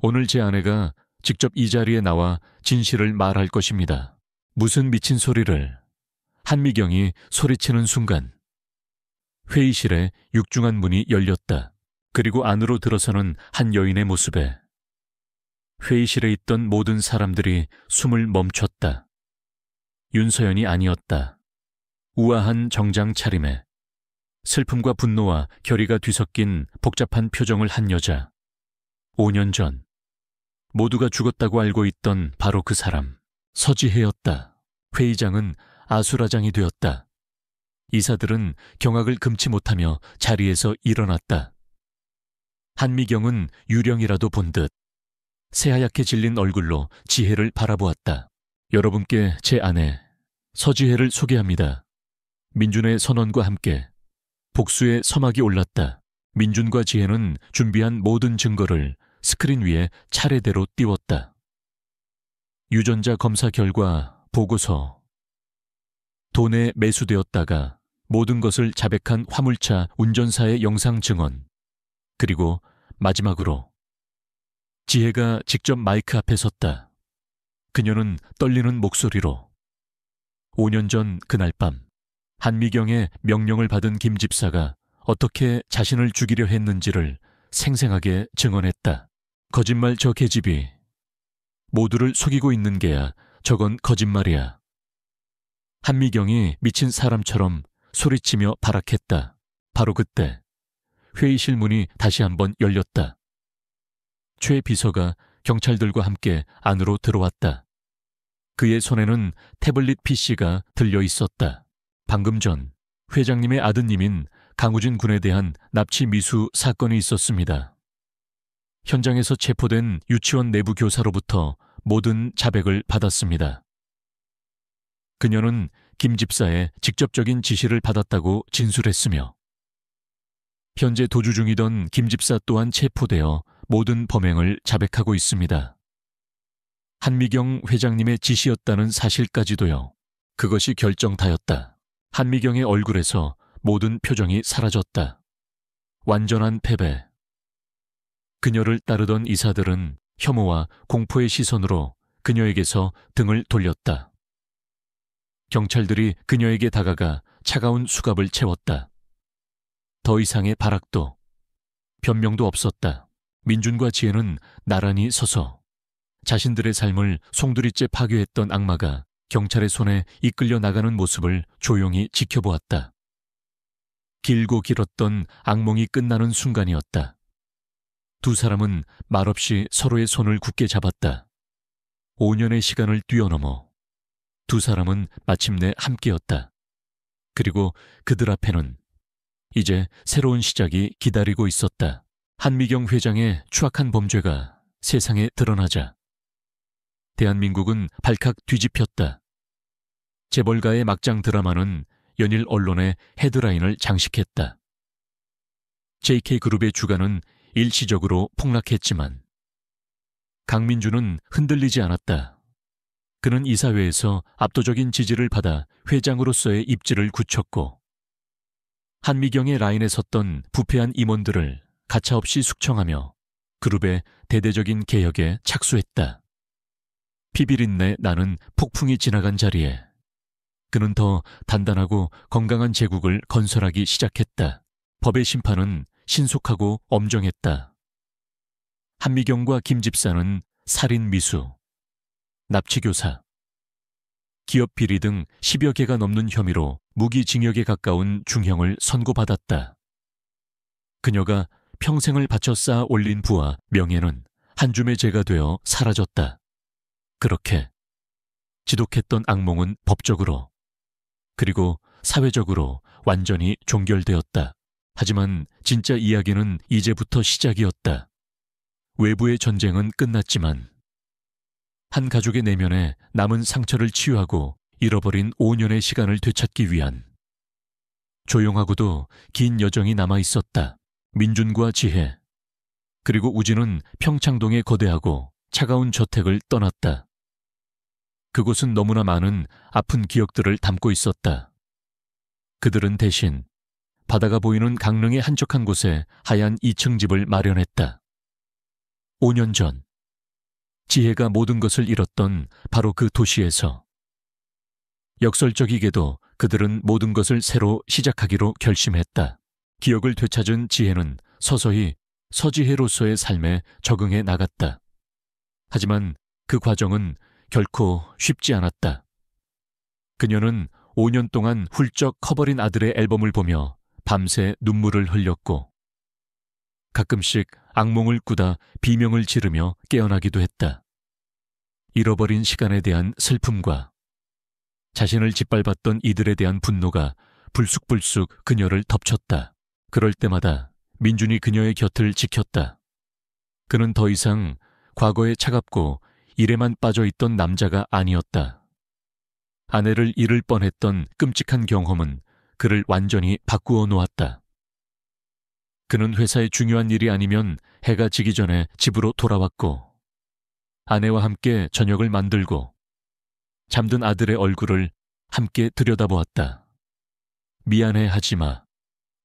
오늘 제 아내가 직접 이 자리에 나와 진실을 말할 것입니다. 무슨 미친 소리를. 한미경이 소리치는 순간 회의실에 육중한 문이 열렸다. 그리고 안으로 들어서는 한 여인의 모습에 회의실에 있던 모든 사람들이 숨을 멈췄다. 윤서연이 아니었다. 우아한 정장 차림에 슬픔과 분노와 결의가 뒤섞인 복잡한 표정을 한 여자. 5년 전 모두가 죽었다고 알고 있던 바로 그 사람, 서지혜였다. 회의장은 아수라장이 되었다. 이사들은 경악을 금치 못하며 자리에서 일어났다. 한미경은 유령이라도 본 듯 새하얗게 질린 얼굴로 지혜를 바라보았다. 여러분께 제 아내 서지혜를 소개합니다. 민준의 선언과 함께 복수의 서막이 올랐다. 민준과 지혜는 준비한 모든 증거를 스크린 위에 차례대로 띄웠다. 유전자 검사 결과, 보고서, 돈에 매수되었다가 모든 것을 자백한 화물차 운전사의 영상 증언, 그리고 마지막으로 지혜가 직접 마이크 앞에 섰다. 그녀는 떨리는 목소리로 5년 전 그날 밤 한미경의 명령을 받은 김 집사가 어떻게 자신을 죽이려 했는지를 생생하게 증언했다. 거짓말 저 계집이 모두를 속이고 있는 게야. 저건 거짓말이야. 한미경이 미친 사람처럼 소리치며 발악했다. 바로 그때 회의실 문이 다시 한번 열렸다. 최 비서가 경찰들과 함께 안으로 들어왔다. 그의 손에는 태블릿 PC가 들려 있었다. 방금 전 회장님의 아드님인 강우진 군에 대한 납치 미수 사건이 있었습니다. 현장에서 체포된 유치원 내부 교사로부터 모든 자백을 받았습니다. 그녀는 김 집사의 직접적인 지시를 받았다고 진술했으며 현재 도주 중이던 김 집사 또한 체포되어 모든 범행을 자백하고 있습니다. 한미경 회장님의 지시였다는 사실까지도요. 그것이 결정타였다. 한미경의 얼굴에서 모든 표정이 사라졌다. 완전한 패배. 그녀를 따르던 이사들은 혐오와 공포의 시선으로 그녀에게서 등을 돌렸다. 경찰들이 그녀에게 다가가 차가운 수갑을 채웠다. 더 이상의 발악도, 변명도 없었다. 민준과 지혜는 나란히 서서 자신들의 삶을 송두리째 파괴했던 악마가 경찰의 손에 이끌려 나가는 모습을 조용히 지켜보았다. 길고 길었던 악몽이 끝나는 순간이었다. 두 사람은 말없이 서로의 손을 굳게 잡았다. 5년의 시간을 뛰어넘어 두 사람은 마침내 함께였다. 그리고 그들 앞에는 이제 새로운 시작이 기다리고 있었다. 한미경 회장의 추악한 범죄가 세상에 드러나자 대한민국은 발칵 뒤집혔다. 재벌가의 막장 드라마는 연일 언론의 헤드라인을 장식했다. JK그룹의 주가는 일시적으로 폭락했지만 강민주는 흔들리지 않았다. 그는 이사회에서 압도적인 지지를 받아 회장으로서의 입지를 굳혔고 한미경의 라인에 섰던 부패한 임원들을 가차없이 숙청하며 그룹의 대대적인 개혁에 착수했다. 피비린내 나는 폭풍이 지나간 자리에 그는 더 단단하고 건강한 제국을 건설하기 시작했다. 법의 심판은 신속하고 엄정했다. 한미경과 김 집사는 살인 미수, 납치교사, 기업 비리 등 10여 개가 넘는 혐의로 무기징역에 가까운 중형을 선고받았다. 그녀가 평생을 바쳐 쌓아 올린 부와 명예는 한 줌의 재가 되어 사라졌다. 그렇게 지독했던 악몽은 법적으로 그리고 사회적으로 완전히 종결되었다. 하지만 진짜 이야기는 이제부터 시작이었다. 외부의 전쟁은 끝났지만 한 가족의 내면에 남은 상처를 치유하고 잃어버린 5년의 시간을 되찾기 위한 조용하고도 긴 여정이 남아 있었다. 민준과 지혜, 그리고 우진은 평창동의 거대하고 차가운 저택을 떠났다. 그곳은 너무나 많은 아픈 기억들을 담고 있었다. 그들은 대신 바다가 보이는 강릉의 한적한 곳에 하얀 2층 집을 마련했다. 5년 전 지혜가 모든 것을 잃었던 바로 그 도시에서 역설적이게도 그들은 모든 것을 새로 시작하기로 결심했다. 기억을 되찾은 지혜는 서서히 서지혜로서의 삶에 적응해 나갔다. 하지만 그 과정은 결코 쉽지 않았다. 그녀는 5년 동안 훌쩍 커버린 아들의 앨범을 보며 밤새 눈물을 흘렸고 가끔씩 악몽을 꾸다 비명을 지르며 깨어나기도 했다. 잃어버린 시간에 대한 슬픔과 자신을 짓밟았던 이들에 대한 분노가 불쑥불쑥 그녀를 덮쳤다. 그럴 때마다 민준이 그녀의 곁을 지켰다. 그는 더 이상 과거에 차갑고 일에만 빠져있던 남자가 아니었다. 아내를 잃을 뻔했던 끔찍한 경험은 그를 완전히 바꾸어 놓았다. 그는 회사에 중요한 일이 아니면 해가 지기 전에 집으로 돌아왔고 아내와 함께 저녁을 만들고 잠든 아들의 얼굴을 함께 들여다보았다. 미안해 하지 마.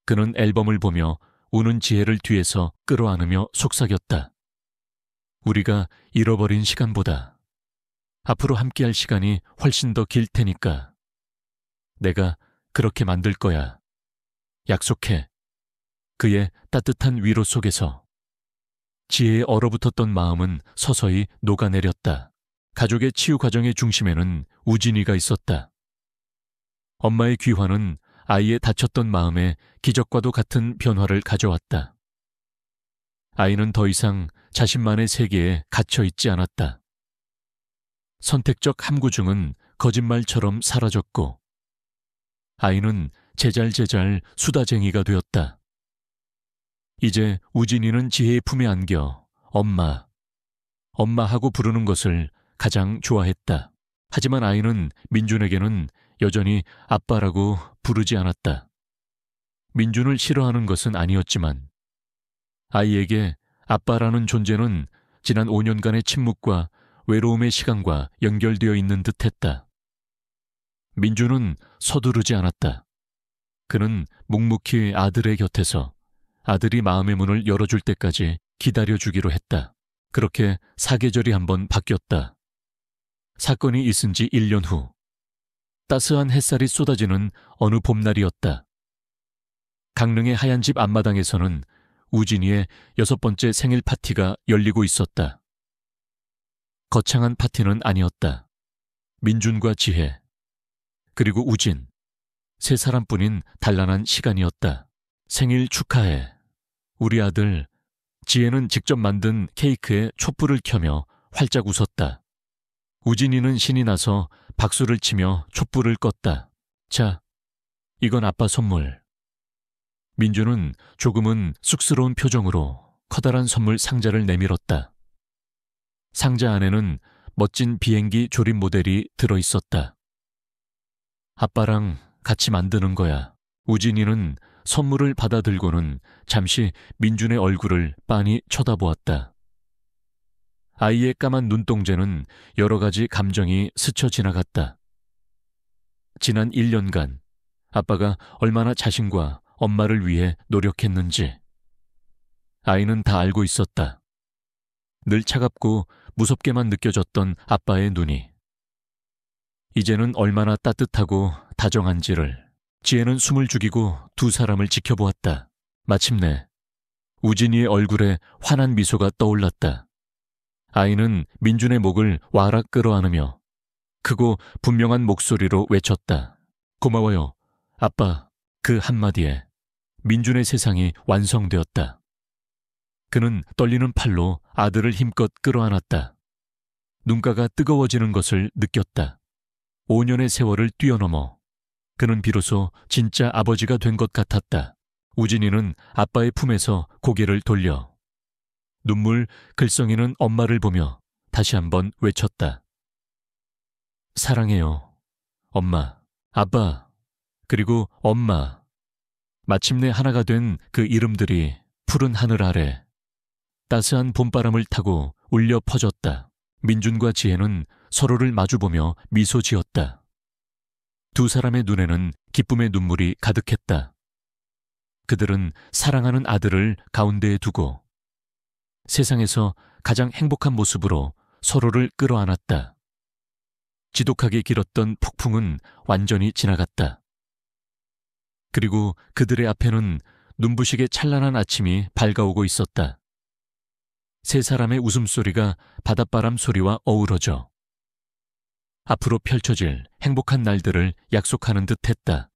그는 앨범을 보며 우는 지혜를 뒤에서 끌어안으며 속삭였다. 우리가 잃어버린 시간보다 앞으로 함께할 시간이 훨씬 더 길 테니까 내가 그렇게 만들 거야. 약속해. 그의 따뜻한 위로 속에서 지혜의 얼어붙었던 마음은 서서히 녹아내렸다. 가족의 치유 과정의 중심에는 우진이가 있었다. 엄마의 귀환은 아이의 다쳤던 마음에 기적과도 같은 변화를 가져왔다. 아이는 더 이상 자신만의 세계에 갇혀 있지 않았다. 선택적 함구증은 거짓말처럼 사라졌고 아이는 제잘제잘 수다쟁이가 되었다. 이제 우진이는 지혜의 품에 안겨 엄마, 엄마하고 부르는 것을 가장 좋아했다. 하지만 아이는 민준에게는 여전히 아빠라고 부르지 않았다. 민준을 싫어하는 것은 아니었지만 아이에게 아빠라는 존재는 지난 5년간의 침묵과 외로움의 시간과 연결되어 있는 듯했다. 민준은 서두르지 않았다. 그는 묵묵히 아들의 곁에서 아들이 마음의 문을 열어줄 때까지 기다려주기로 했다. 그렇게 사계절이 한번 바뀌었다. 사건이 있은 지 1년 후, 따스한 햇살이 쏟아지는 어느 봄날이었다. 강릉의 하얀 집 앞마당에서는 우진이의 6번째 생일 파티가 열리고 있었다. 거창한 파티는 아니었다. 민준과 지혜, 그리고 우진, 세 사람뿐인 단란한 시간이었다. 생일 축하해. 우리 아들. 지혜는 직접 만든 케이크에 촛불을 켜며 활짝 웃었다. 우진이는 신이 나서 박수를 치며 촛불을 껐다. 자, 이건 아빠 선물. 민주는 조금은 쑥스러운 표정으로 커다란 선물 상자를 내밀었다. 상자 안에는 멋진 비행기 조립 모델이 들어있었다. 아빠랑 같이 만드는 거야. 우진이는 선물을 받아들고는 잠시 민준의 얼굴을 빤히 쳐다보았다. 아이의 까만 눈동자는 여러 가지 감정이 스쳐 지나갔다. 지난 1년간 아빠가 얼마나 자신과 엄마를 위해 노력했는지 아이는 다 알고 있었다. 늘 차갑고 무섭게만 느껴졌던 아빠의 눈이 이제는 얼마나 따뜻하고 다정한지를 지혜는 숨을 죽이고 두 사람을 지켜보았다. 마침내 우진이의 얼굴에 환한 미소가 떠올랐다. 아이는 민준의 목을 와락 끌어안으며 크고 분명한 목소리로 외쳤다. 고마워요, 아빠. 그 한마디에 민준의 세상이 완성되었다. 그는 떨리는 팔로 아들을 힘껏 끌어안았다. 눈가가 뜨거워지는 것을 느꼈다. 5년의 세월을 뛰어넘어 그는 비로소 진짜 아버지가 된 것 같았다. 우진이는 아빠의 품에서 고개를 돌려 눈물 글썽이는 엄마를 보며 다시 한번 외쳤다. 사랑해요, 엄마, 아빠, 그리고 엄마. 마침내 하나가 된 그 이름들이 푸른 하늘 아래 따스한 봄바람을 타고 울려 퍼졌다. 민준과 지혜는 서로를 마주보며 미소 지었다. 두 사람의 눈에는 기쁨의 눈물이 가득했다. 그들은 사랑하는 아들을 가운데에 두고 세상에서 가장 행복한 모습으로 서로를 끌어안았다. 지독하게 길었던 폭풍은 완전히 지나갔다. 그리고 그들의 앞에는 눈부시게 찬란한 아침이 밝아오고 있었다. 세 사람의 웃음소리가 바닷바람 소리와 어우러져 앞으로 펼쳐질 행복한 날들을 약속하는 듯 했다.